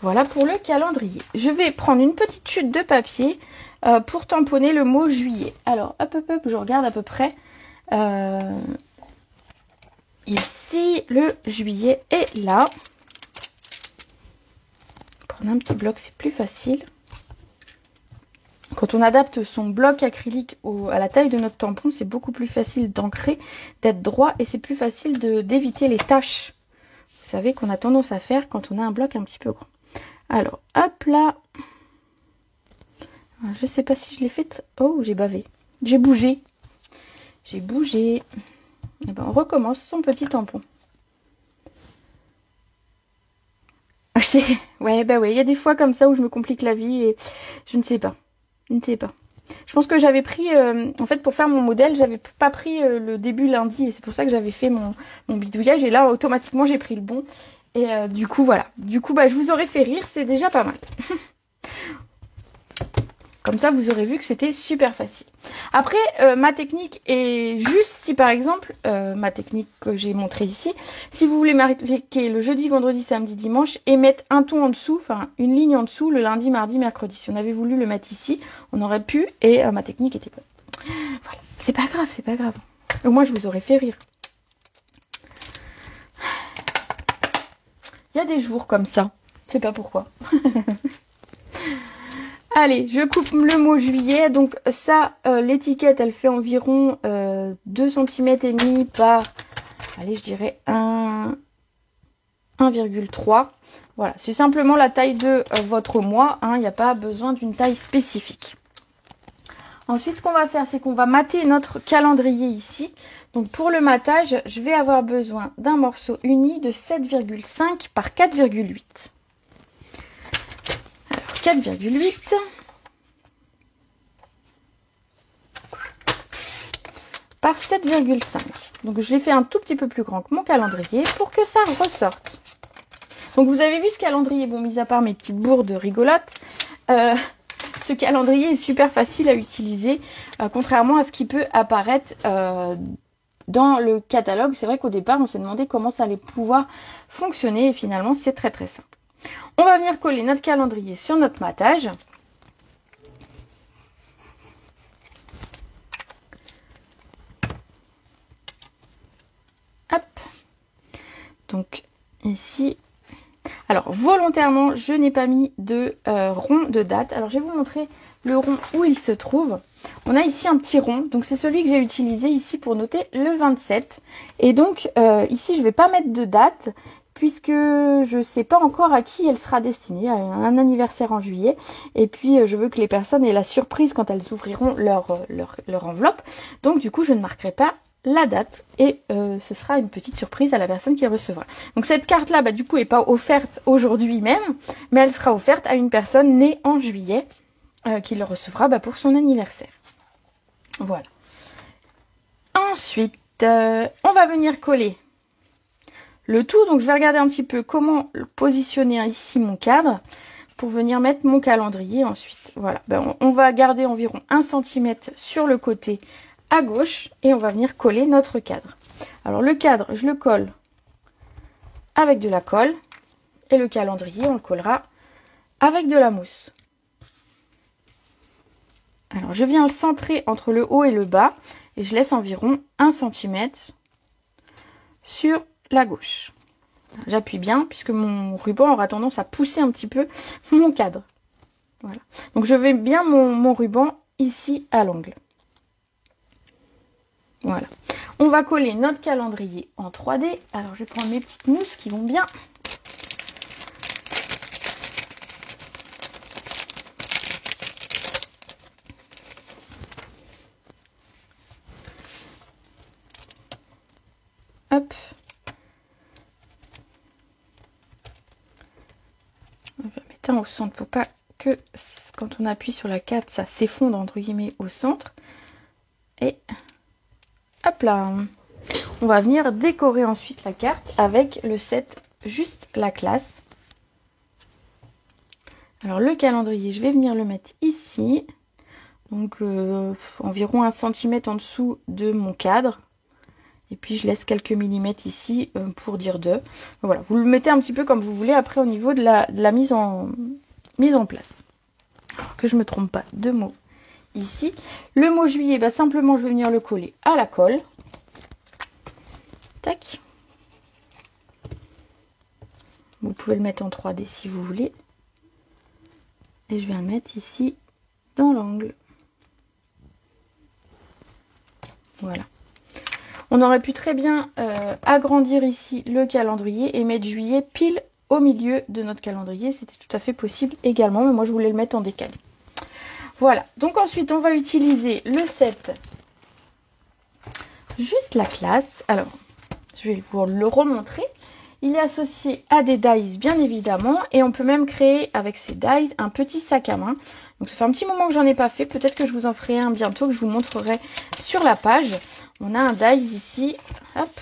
Voilà pour le calendrier. Je vais prendre une petite chute de papier pour tamponner le mot juillet. Alors, hop, je regarde à peu près. Ici, le juillet est là. Prendre un petit bloc, c'est plus facile. Quand on adapte son bloc acrylique à la taille de notre tampon, c'est beaucoup plus facile d'ancrer, d'être droit et c'est plus facile d'éviter les taches. Vous savez qu'on a tendance à faire quand on a un bloc un petit peu grand. Alors, hop là. Je sais pas si je l'ai fait. Oh, j'ai bavé. J'ai bougé. J'ai bougé. Et ben, on recommence son petit tampon. Ouais, bah ouais, il y a des fois comme ça où je me complique la vie et je ne sais pas. Je ne sais pas. Je pense que j'avais pris, en fait, pour faire mon modèle, j'avais pas pris le début lundi et c'est pour ça que j'avais fait mon bidouillage et là, automatiquement, j'ai pris le bon. Et du coup, voilà. Du coup, bah, je vous aurais fait rire, c'est déjà pas mal. Comme ça, vous aurez vu que c'était super facile. Après, ma technique est juste si, par exemple, ma technique que j'ai montrée ici, si vous voulez marquer le jeudi, vendredi, samedi, dimanche et mettre un ton en dessous, enfin une ligne en dessous, le lundi, mardi, mercredi. Si on avait voulu le mettre ici, on aurait pu et ma technique était bonne. Voilà. C'est pas grave, c'est pas grave. Au moins, je vous aurais fait rire. Il y a des jours comme ça. Je sais pas pourquoi. Allez, je coupe le mot juillet. Donc ça, l'étiquette, elle fait environ 2 cm et demi par, allez, je dirais 1,3. Voilà, c'est simplement la taille de votre mois. Il n'y a pas besoin d'une taille spécifique. Ensuite, ce qu'on va faire, c'est qu'on va mater notre calendrier ici. Donc pour le matage, je vais avoir besoin d'un morceau uni de 7,5 par 4,8. Alors 4,8. Par 7,5. Donc je l'ai fait un tout petit peu plus grand que mon calendrier pour que ça ressorte. Donc vous avez vu ce calendrier, bon, mis à part mes petites bourdes rigolotes, ce calendrier est super facile à utiliser, contrairement à ce qui peut apparaître dans le catalogue. C'est vrai qu'au départ, on s'est demandé comment ça allait pouvoir fonctionner et finalement, c'est très très simple. On va venir coller notre calendrier sur notre matage. Hop. Donc ici. Alors volontairement, je n'ai pas mis de rond de date. Alors je vais vous montrer le rond où il se trouve. On a ici un petit rond, donc c'est celui que j'ai utilisé ici pour noter le 27. Et donc ici je ne vais pas mettre de date puisque je ne sais pas encore à qui elle sera destinée, à un anniversaire en juillet. Et puis je veux que les personnes aient la surprise quand elles ouvriront leur enveloppe. Donc du coup je ne marquerai pas la date et ce sera une petite surprise à la personne qui recevra. Donc cette carte là, du coup, est pas offerte aujourd'hui même, mais elle sera offerte à une personne née en juillet qui le recevra pour son anniversaire. Voilà. Ensuite, on va venir coller le tout. Donc je vais regarder un petit peu comment positionner ici mon cadre pour venir mettre mon calendrier ensuite. Voilà. On va garder environ 1 cm sur le côté à gauche et on va venir coller notre cadre. Alors le cadre, je le colle avec de la colle et le calendrier, on le collera avec de la mousse. Alors je viens le centrer entre le haut et le bas et je laisse environ 1 cm sur la gauche. J'appuie bien puisque mon ruban aura tendance à pousser un petit peu mon cadre. Voilà. Donc je vais bien mon ruban ici à l'angle. Voilà. On va coller notre calendrier en 3D. Alors je vais prendre mes petites mousses qui vont bien. Hop. On va mettre un au centre pour pas que quand on appuie sur la carte, ça s'effondre entre guillemets au centre. Et hop là. On va venir décorer ensuite la carte avec le set Juste la classe. Alors le calendrier, je vais venir le mettre ici. Donc environ 1 cm en dessous de mon cadre. Et puis je laisse quelques millimètres ici pour dire 2. Voilà, vous le mettez un petit peu comme vous voulez après au niveau de la mise en place. Alors que je ne me trompe pas de mot ici. Le mot juillet, bah, simplement je vais venir le coller à la colle. Tac. Vous pouvez le mettre en 3D si vous voulez. Et je vais le mettre ici dans l'angle. Voilà. On aurait pu très bien agrandir ici le calendrier et mettre juillet pile au milieu de notre calendrier. C'était tout à fait possible également, mais moi je voulais le mettre en décalé. Voilà, donc ensuite on va utiliser le set Juste la classe. Alors, je vais vous le remontrer. Il est associé à des dies bien évidemment et on peut même créer avec ces dies un petit sac à main. Donc ça fait un petit moment que j'en ai pas fait, peut-être que je vous en ferai un bientôt que je vous montrerai sur la page. On a un dies ici, hop,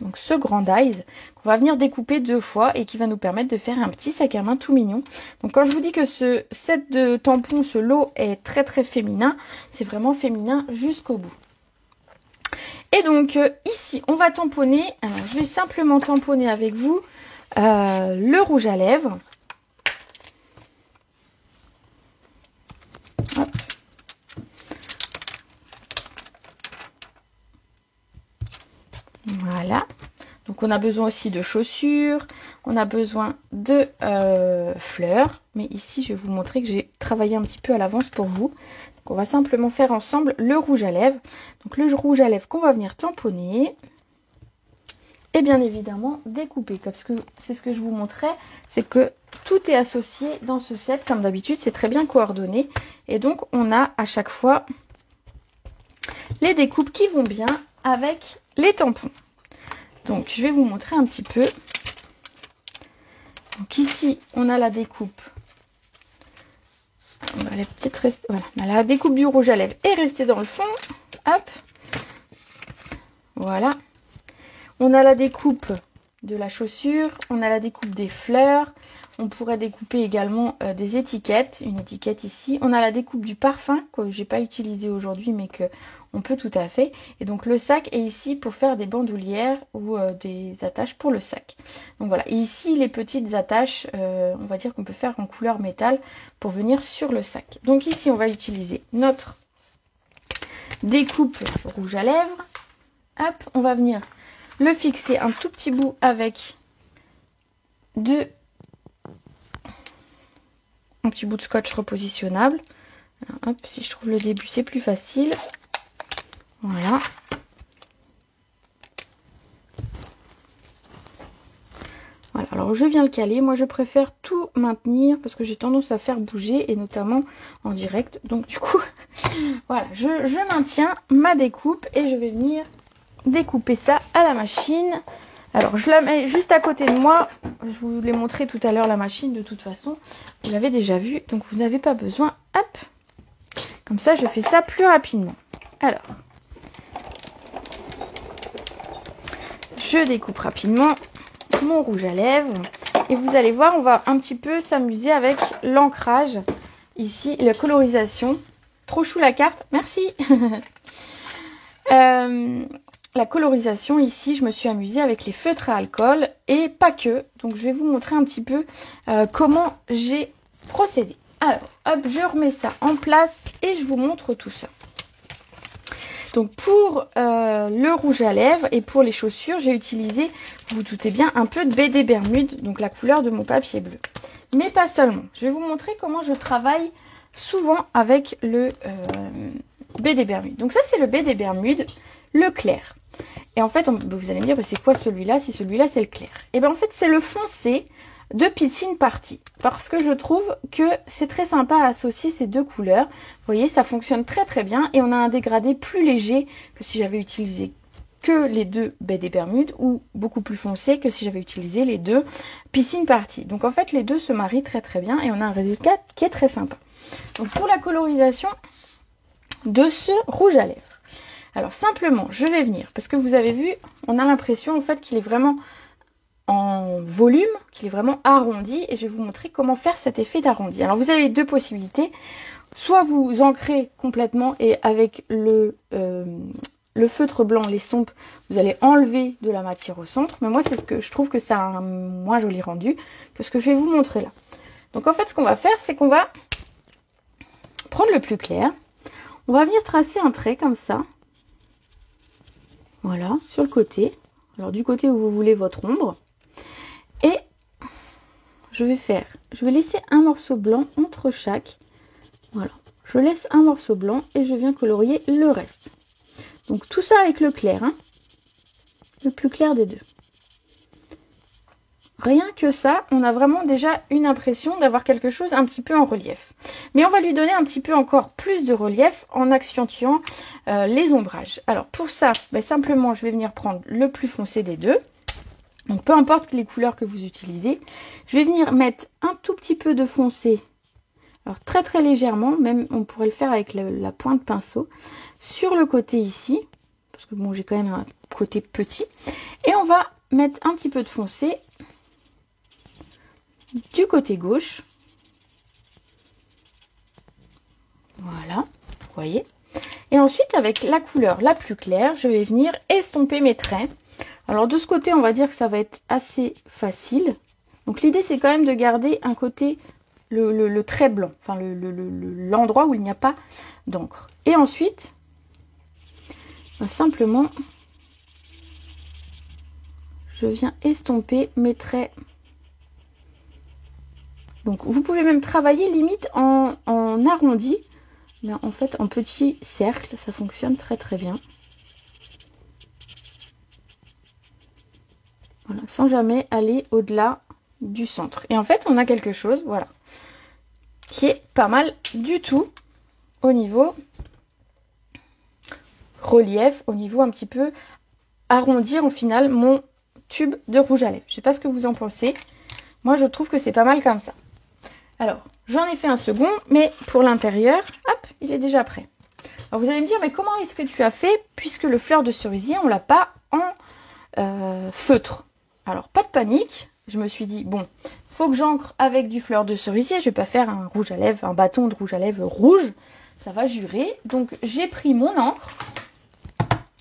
donc ce grand dies qu'on va venir découper 2 fois et qui va nous permettre de faire un petit sac à main tout mignon. Donc quand je vous dis que ce set de tampons, ce lot est très très féminin, c'est vraiment féminin jusqu'au bout. Et donc ici on va tamponner, alors je vais simplement tamponner avec vous le rouge à lèvres. Hop. Voilà, donc on a besoin aussi de chaussures, on a besoin de fleurs, mais ici je vais vous montrer que j'ai travaillé un petit peu à l'avance pour vous. Donc on va simplement faire ensemble le rouge à lèvres, donc le rouge à lèvres qu'on va venir tamponner et bien évidemment découper, parce que c'est ce que je vous montrais, c'est que tout est associé dans ce set comme d'habitude, c'est très bien coordonné et donc on a à chaque fois les découpes qui vont bien avec les tampons. Donc je vais vous montrer un petit peu. Donc ici on a la découpe. Les petites voilà, la découpe du rouge à lèvres est restée dans le fond. Hop. Voilà. On a la découpe de la chaussure, on a la découpe des fleurs. On pourrait découper également des étiquettes, une étiquette ici. On a la découpe du parfum que j'ai pas utilisé aujourd'hui mais que on peut tout à fait. Et donc le sac est ici pour faire des bandoulières ou des attaches pour le sac. Donc voilà, et ici les petites attaches, on va dire qu'on peut faire en couleur métal pour venir sur le sac. Donc ici on va utiliser notre découpe rouge à lèvres. Hop, on va venir le fixer un tout petit bout avec un petit bout de scotch repositionnable. Alors, hop, si je trouve le début c'est plus facile. Voilà. Voilà, alors je viens le caler. Moi je préfère tout maintenir parce que j'ai tendance à faire bouger et notamment en direct. Donc du coup, voilà, je maintiens ma découpe et je vais venir découper ça à la machine. Alors je la mets juste à côté de moi. Je vous l'ai montré tout à l'heure la machine de toute façon. Vous l'avez déjà vu, donc vous n'avez pas besoin. Hop, comme ça je fais ça plus rapidement. Alors, je découpe rapidement mon rouge à lèvres. Et vous allez voir, on va un petit peu s'amuser avec l'ancrage. Ici, la colorisation. Trop chou la carte, merci. La colorisation, ici, je me suis amusée avec les feutres à alcool et pas que. Donc, je vais vous montrer un petit peu comment j'ai procédé. Alors, hop, je remets ça en place et je vous montre tout ça. Donc pour le rouge à lèvres et pour les chaussures, j'ai utilisé, vous vous doutez bien, un peu de BD Bermude, donc la couleur de mon papier bleu. Mais pas seulement. Je vais vous montrer comment je travaille souvent avec le BD Bermude. Donc ça c'est le BD Bermude, le clair. Et en fait, vous allez me dire, c'est quoi celui-là? Si celui-là c'est le clair. Et bien en fait c'est le foncé de Piscine Party. Parce que je trouve que c'est très sympa à associer ces deux couleurs. Vous voyez, ça fonctionne très très bien. Et on a un dégradé plus léger que si j'avais utilisé que les deux BD Bermude, ou beaucoup plus foncé que si j'avais utilisé les deux Piscine Party. Donc en fait les deux se marient très très bien et on a un résultat qui est très sympa. Donc pour la colorisation de ce rouge à lèvres, alors simplement je vais venir, parce que vous avez vu, on a l'impression en fait qu'il est vraiment en volume, qu'il est vraiment arrondi, et je vais vous montrer comment faire cet effet d'arrondi. Alors vous avez deux possibilités, soit vous ancrez complètement et avec le feutre blanc, l'estompe, vous allez enlever de la matière au centre, mais moi c'est ce que je trouve que ça a un moins joli rendu que ce que je vais vous montrer là. Donc en fait ce qu'on va faire, c'est qu'on va prendre le plus clair, on va venir tracer un trait comme ça, voilà, sur le côté, alors du côté où vous voulez votre ombre, et je vais laisser un morceau blanc entre chaque, voilà, je laisse un morceau blanc et je viens colorier le reste. Donc tout ça avec le clair, hein, le plus clair des deux. Rien que ça, on a vraiment déjà une impression d'avoir quelque chose un petit peu en relief. Mais on va lui donner un petit peu encore plus de relief en accentuant les ombrages. Alors pour ça, simplement je vais venir prendre le plus foncé des deux. Donc peu importe les couleurs que vous utilisez. Je vais venir mettre un tout petit peu de foncé. Alors très très légèrement, même on pourrait le faire avec la pointe pinceau. Sur le côté ici, parce que bon j'ai quand même un côté petit. Et on va mettre un petit peu de foncé du côté gauche. Voilà, vous voyez. Et ensuite avec la couleur la plus claire, je vais venir estomper mes traits. Alors de ce côté on va dire que ça va être assez facile. Donc l'idée c'est quand même de garder un côté, le trait blanc, enfin l'endroit où il n'y a pas d'encre. Et ensuite, simplement, je viens estomper mes traits. Donc vous pouvez même travailler limite en arrondi, mais en fait en petit cercle, ça fonctionne très très bien. Voilà, sans jamais aller au-delà du centre. Et en fait on a quelque chose, voilà, qui est pas mal du tout au niveau relief, au niveau un petit peu arrondir en final mon tube de rouge à lèvres. Je sais pas ce que vous en pensez. Moi je trouve que c'est pas mal comme ça. Alors, j'en ai fait un second, mais pour l'intérieur, hop, il est déjà prêt. Alors vous allez me dire, mais comment est-ce que tu as fait, puisque le fleur de cerisier, on l'a pas en feutre? Alors, pas de panique. Je me suis dit, bon, faut que j'encre avec du fleur de cerisier. Je vais pas faire un rouge à lèvres, un bâton de rouge à lèvres rouge. Ça va jurer. Donc, j'ai pris mon encre,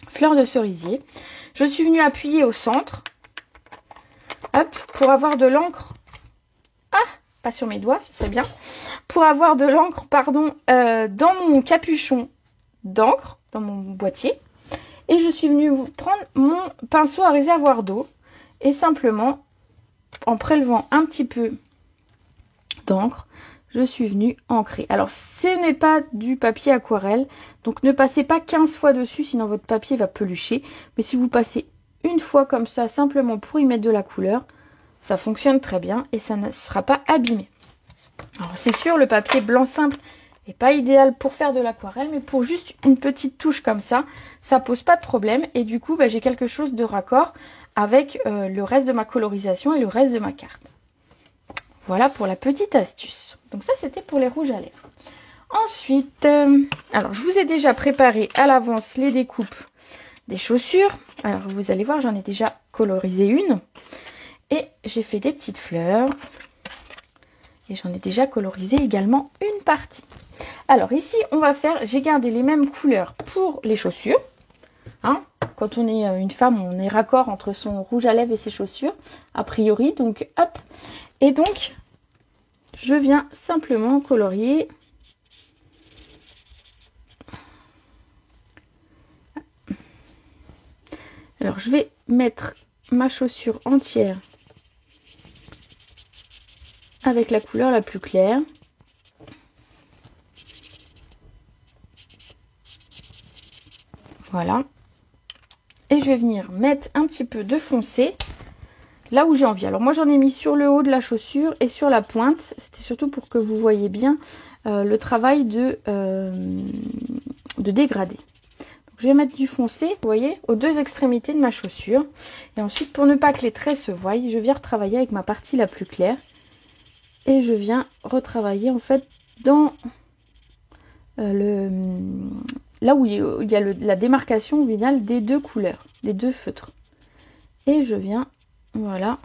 fleur de cerisier. Je suis venue appuyer au centre. Hop, pour avoir de l'encre. Ah, pas sur mes doigts, ce serait bien. Pour avoir de l'encre, pardon, dans mon capuchon d'encre, dans mon boîtier. Et je suis venue prendre mon pinceau à réservoir d'eau. Et simplement, en prélevant un petit peu d'encre, je suis venue ancrer. Alors, ce n'est pas du papier aquarelle. Donc, ne passez pas 15 fois dessus, sinon votre papier va pelucher. Mais si vous passez une fois comme ça, simplement pour y mettre de la couleur, ça fonctionne très bien et ça ne sera pas abîmé. Alors c'est sûr, le papier blanc simple n'est pas idéal pour faire de l'aquarelle, mais pour juste une petite touche comme ça, ça pose pas de problème. Et du coup, j'ai quelque chose de raccord avec le reste de ma colorisation et le reste de ma carte. Voilà pour la petite astuce. Donc ça, c'était pour les rouges à lèvres. Ensuite, alors je vous ai déjà préparé à l'avance les découpes des chaussures. Alors vous allez voir, j'en ai déjà colorisé une. Et j'ai fait des petites fleurs. Et j'en ai déjà colorisé également une partie. Alors ici, on va faire, j'ai gardé les mêmes couleurs pour les chaussures. Hein, quand on est une femme, on est raccord entre son rouge à lèvres et ses chaussures, a priori. Donc hop. Et donc, je viens simplement colorier Alors, je vais mettre ma chaussure entière avec la couleur la plus claire. Voilà. Et je vais venir mettre un petit peu de foncé là où j'ai envie. Alors moi j'en ai mis sur le haut de la chaussure et sur la pointe. C'était surtout pour que vous voyez bien le travail de dégradé. Donc, je vais mettre du foncé, vous voyez, aux deux extrémités de ma chaussure. Et ensuite, pour ne pas que les traits se voient, je viens retravailler avec ma partie la plus claire. Et je viens retravailler en fait dans là où il y a la démarcation au final des deux couleurs, des deux feutres. Et je viens, voilà,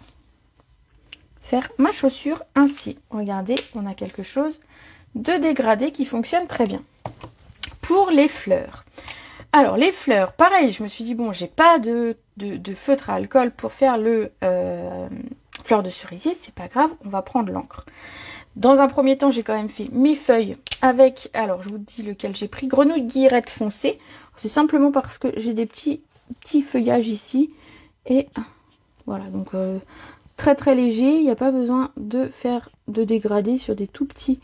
faire ma chaussure ainsi. Regardez, on a quelque chose de dégradé qui fonctionne très bien. Pour les fleurs. Alors les fleurs, pareil, je me suis dit bon, j'ai pas de feutre à alcool pour faire le fleur de cerisier, c'est pas grave, on va prendre l'encre. Dans un premier temps, j'ai quand même fait mes feuilles avec, alors je vous dis lequel j'ai pris, grenouille guillerette foncée. C'est simplement parce que j'ai des petits feuillages ici. Et voilà, donc très très léger, il n'y a pas besoin de faire de dégradé sur des tout petits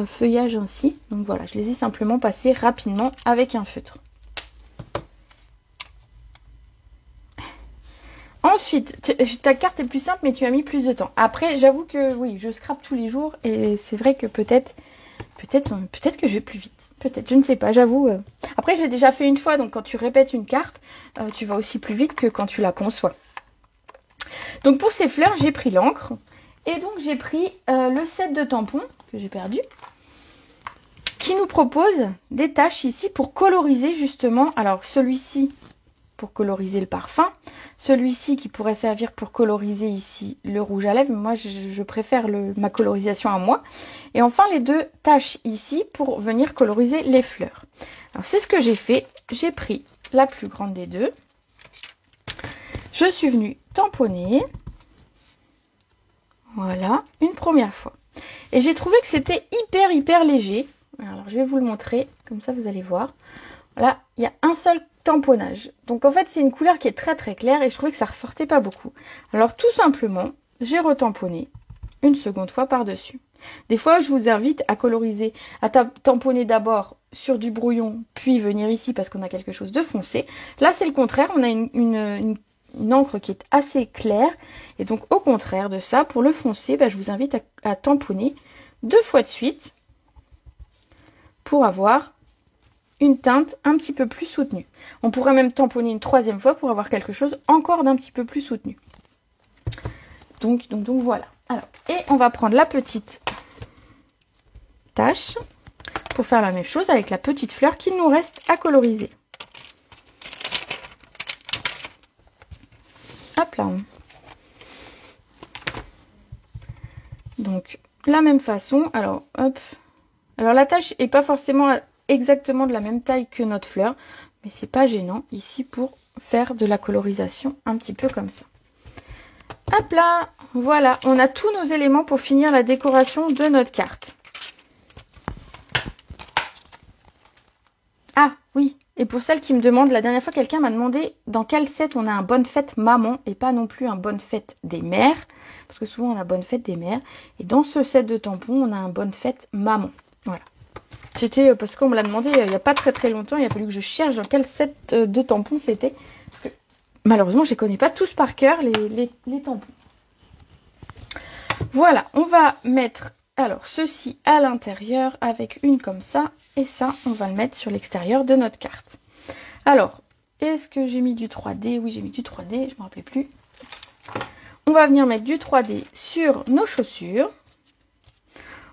feuillages ainsi. Donc voilà, je les ai simplement passés rapidement avec un feutre. Ensuite, ta carte est plus simple, mais tu as mis plus de temps. Après, j'avoue que oui, je scrape tous les jours et c'est vrai que peut-être que je vais plus vite. Peut-être, je ne sais pas, j'avoue. Après, j'ai déjà fait une fois, donc quand tu répètes une carte, tu vas aussi plus vite que quand tu la conçois. Donc pour ces fleurs, j'ai pris l'encre et donc j'ai pris le set de tampons que j'ai perdu, qui nous propose des taches ici pour coloriser justement. Alors celui-ci pour coloriser le parfum, celui-ci qui pourrait servir pour coloriser ici le rouge à lèvres, mais moi je préfère ma colorisation à moi. Et enfin les deux taches ici pour venir coloriser les fleurs. Alors c'est ce que j'ai fait, j'ai pris la plus grande des deux, je suis venue tamponner, voilà, une première fois. Et j'ai trouvé que c'était hyper léger. Alors je vais vous le montrer, comme ça vous allez voir. Voilà, il y a un seul tamponnage. Donc en fait c'est une couleur qui est très claire et je trouvais que ça ressortait pas beaucoup. Alors tout simplement, j'ai retamponné une seconde fois par-dessus. Des fois je vous invite à coloriser, à tamponner d'abord sur du brouillon, puis venir ici parce qu'on a quelque chose de foncé. Là c'est le contraire, on a une encre qui est assez claire. Et donc au contraire de ça, pour le foncé, je vous invite à tamponner 2 fois de suite pour avoir une teinte un petit peu plus soutenue. On pourrait même tamponner une 3e fois pour avoir quelque chose encore d'un petit peu plus soutenu. Donc voilà. Alors, et on va prendre la petite tache pour faire la même chose avec la petite fleur qu'il nous reste à coloriser. Hop là. Donc la même façon. Alors hop. Alors la tache est pas forcément exactement de la même taille que notre fleur, mais c'est pas gênant ici pour faire de la colorisation un petit peu comme ça. Hop là, voilà, on a tous nos éléments pour finir la décoration de notre carte. Ah oui, et pour celles qui me demandent, la dernière fois quelqu'un m'a demandé dans quel set on a un bonne fête maman et pas non plus un bonne fête des mères, parce que souvent on a bonne fête des mères, et dans ce set de tampons on a un bonne fête maman. Voilà. C'était parce qu'on me l'a demandé il n'y a pas très longtemps, il a fallu que je cherche dans quel set de tampons c'était. Parce que malheureusement, je ne les connais pas tous par cœur, les tampons. Voilà, on va mettre alors ceci à l'intérieur avec une comme ça. Et ça, on va le mettre sur l'extérieur de notre carte. Alors, est-ce que j'ai mis du 3D? Oui, j'ai mis du 3D, je ne me rappelais plus. On va venir mettre du 3D sur nos chaussures.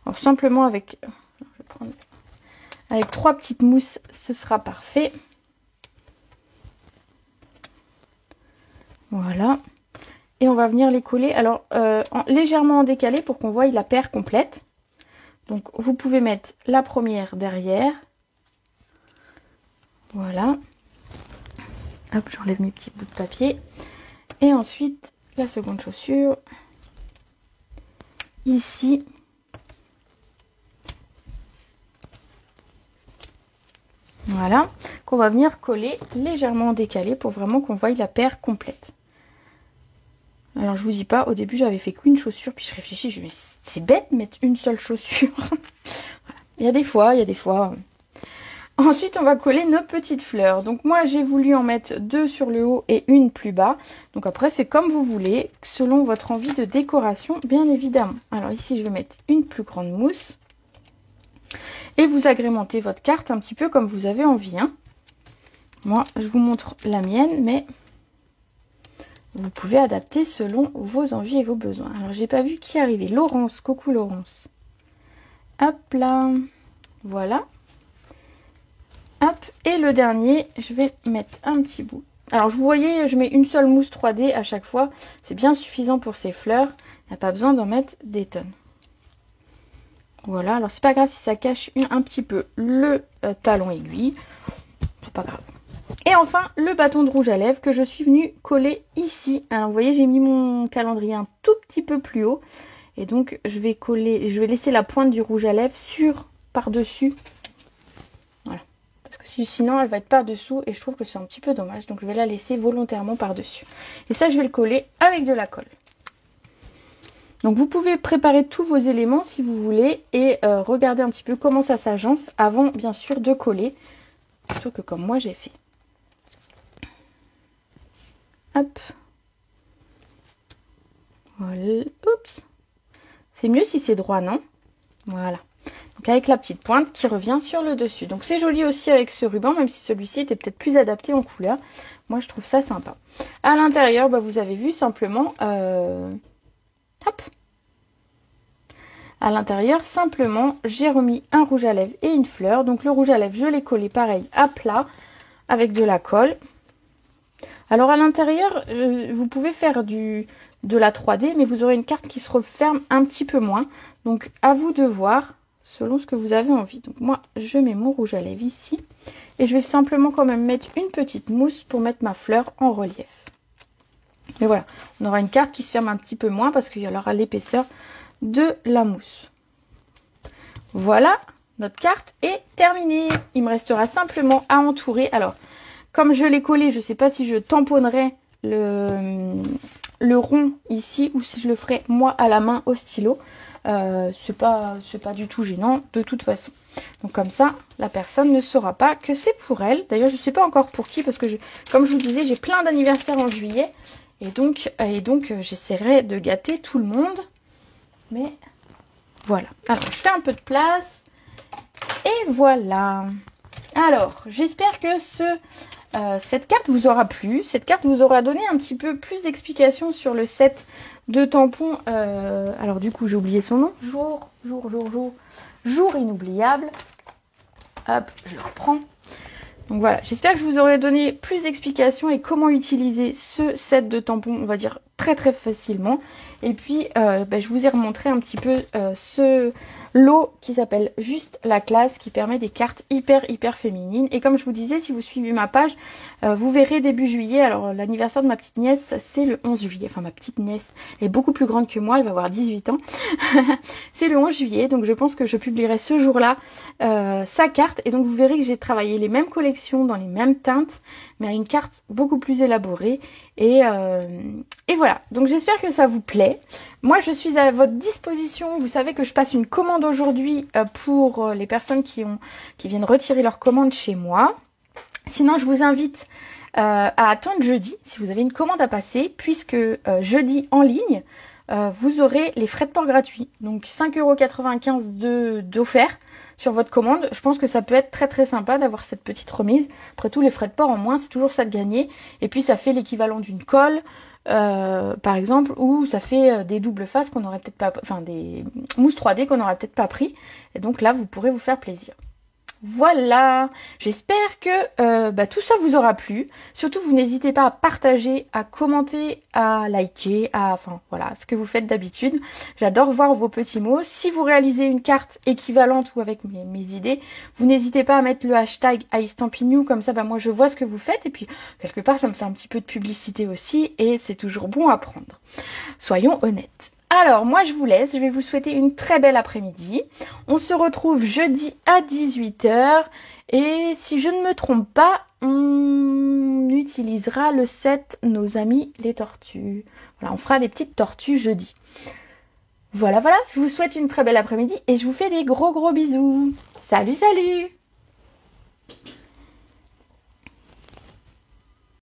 Alors, simplement avec... Je vais prendre... Avec 3 petites mousses, ce sera parfait. Voilà. Et on va venir les coller, alors légèrement en décalé pour qu'on voie la paire complète. Donc vous pouvez mettre la première derrière. Voilà. Hop, j'enlève mes petits bouts de papier. Et ensuite, la seconde chaussure. Ici. Voilà. qu'on va venir coller légèrement en décalé pour vraiment qu'on voie la paire complète. Alors je vous dis pas, au début j'avais fait qu'une chaussure, puis je réfléchis, je me dis mais c'est bête de mettre une seule chaussure. Voilà. Il y a des fois. Ensuite on va coller nos petites fleurs. Donc moi j'ai voulu en mettre 2 sur le haut et une plus bas. Donc après c'est comme vous voulez, selon votre envie de décoration bien évidemment. Alors ici je vais mettre une plus grande mousse. Et vous agrémentez votre carte un petit peu comme vous avez envie. Hein. Moi je vous montre la mienne, mais vous pouvez adapter selon vos envies et vos besoins. Alors, j'ai pas vu qui est arrivé. Laurence, coucou Laurence. Hop là. Voilà. Hop. Et le dernier, je vais mettre un petit bout. Alors, vous voyez, je mets une seule mousse 3D à chaque fois. C'est bien suffisant pour ces fleurs. Il n'y a pas besoin d'en mettre des tonnes. Voilà. Alors, c'est pas grave si ça cache un petit peu le talon aiguille. C'est pas grave. Et enfin, le bâton de rouge à lèvres que je suis venue coller ici. Alors, vous voyez, j'ai mis mon calendrier un tout petit peu plus haut. Et donc, je vais laisser la pointe du rouge à lèvres par-dessus. Voilà. Parce que sinon, elle va être par-dessous et je trouve que c'est un petit peu dommage. Donc, je vais la laisser volontairement par-dessus. Et ça, je vais le coller avec de la colle. Donc, vous pouvez préparer tous vos éléments si vous voulez et regarder un petit peu comment ça s'agence avant, bien sûr, de coller. Plutôt que comme moi, j'ai fait. Hop. Voilà. Oups. C'est mieux si c'est droit, non? Voilà. Donc avec la petite pointe qui revient sur le dessus. Donc c'est joli aussi avec ce ruban, même si celui-ci était peut-être plus adapté en couleur. Moi, je trouve ça sympa. À l'intérieur, bah, vous avez vu simplement... Hop. À l'intérieur, simplement, j'ai remis un rouge à lèvres et une fleur. Donc le rouge à lèvres, je l'ai collé pareil à plat avec de la colle. Alors à l'intérieur, vous pouvez faire de la 3D, mais vous aurez une carte qui se referme un petit peu moins. Donc à vous de voir selon ce que vous avez envie. Donc moi, je mets mon rouge à lèvres ici. Et je vais simplement quand même mettre une petite mousse pour mettre ma fleur en relief. Et voilà, on aura une carte qui se ferme un petit peu moins parce qu'il y aura l'épaisseur de la mousse. Voilà, notre carte est terminée. Il me restera simplement à entourer. Alors, comme je l'ai collé, je ne sais pas si je tamponnerai le rond ici ou si je le ferai moi à la main au stylo. C'est pas du tout gênant de toute façon. Donc comme ça, la personne ne saura pas que c'est pour elle. D'ailleurs, je ne sais pas encore pour qui parce que, comme je vous disais, j'ai plein d'anniversaires en juillet. Et donc j'essaierai de gâter tout le monde. Mais voilà. Alors, je fais un peu de place. Et voilà. Alors, j'espère que cette carte vous aura plu. Cette carte vous aura donné un petit peu plus d'explications sur le set de tampons. Alors du coup, j'ai oublié son nom. Jour inoubliable. Hop, je le reprends. Donc voilà, j'espère que je vous aurai donné plus d'explications et comment utiliser ce set de tampons, on va dire très très facilement. Et puis, je vous ai remontré un petit peu ce lot qui s'appelle Juste la classe, qui permet des cartes hyper féminines. Et comme je vous disais, si vous suivez ma page, vous verrez début juillet. Alors l'anniversaire de ma petite nièce, c'est le 11 juillet. Enfin, ma petite nièce est beaucoup plus grande que moi, elle va avoir 18 ans. C'est le 11 juillet, donc je pense que je publierai ce jour-là sa carte. Et donc vous verrez que j'ai travaillé les mêmes collections dans les mêmes teintes, mais à une carte beaucoup plus élaborée. Et voilà, donc j'espère que ça vous plaît. Moi, je suis à votre disposition. Vous savez que je passe une commande aujourd'hui pour les personnes qui viennent retirer leur commande chez moi. Sinon, je vous invite à attendre jeudi, si vous avez une commande à passer, puisque jeudi en ligne, vous aurez les frais de port gratuits. Donc 5,95 € d'offert sur votre commande. Je pense que ça peut être très très sympa d'avoir cette petite remise. Après tout, les frais de port en moins, c'est toujours ça de gagner. Et puis ça fait l'équivalent d'une colle, par exemple, ou ça fait des doubles faces qu'on n'aurait peut-être pas, enfin des mousses 3D qu'on n'aurait peut-être pas pris. Et donc là, vous pourrez vous faire plaisir. Voilà, j'espère que tout ça vous aura plu. Surtout, vous n'hésitez pas à partager, à commenter, à liker, enfin voilà, ce que vous faites d'habitude. J'adore voir vos petits mots. Si vous réalisez une carte équivalente ou avec mes idées, vous n'hésitez pas à mettre le hashtag #istampinnou, comme ça moi je vois ce que vous faites et puis quelque part ça me fait un petit peu de publicité aussi et c'est toujours bon à prendre. Soyons honnêtes. Alors, moi, je vous laisse. Je vais vous souhaiter une très belle après-midi. On se retrouve jeudi à 18 h. Et si je ne me trompe pas, on utilisera le set Nos amis les tortues. Voilà, on fera des petites tortues jeudi. Voilà, je vous souhaite une très belle après-midi et je vous fais des gros bisous. Salut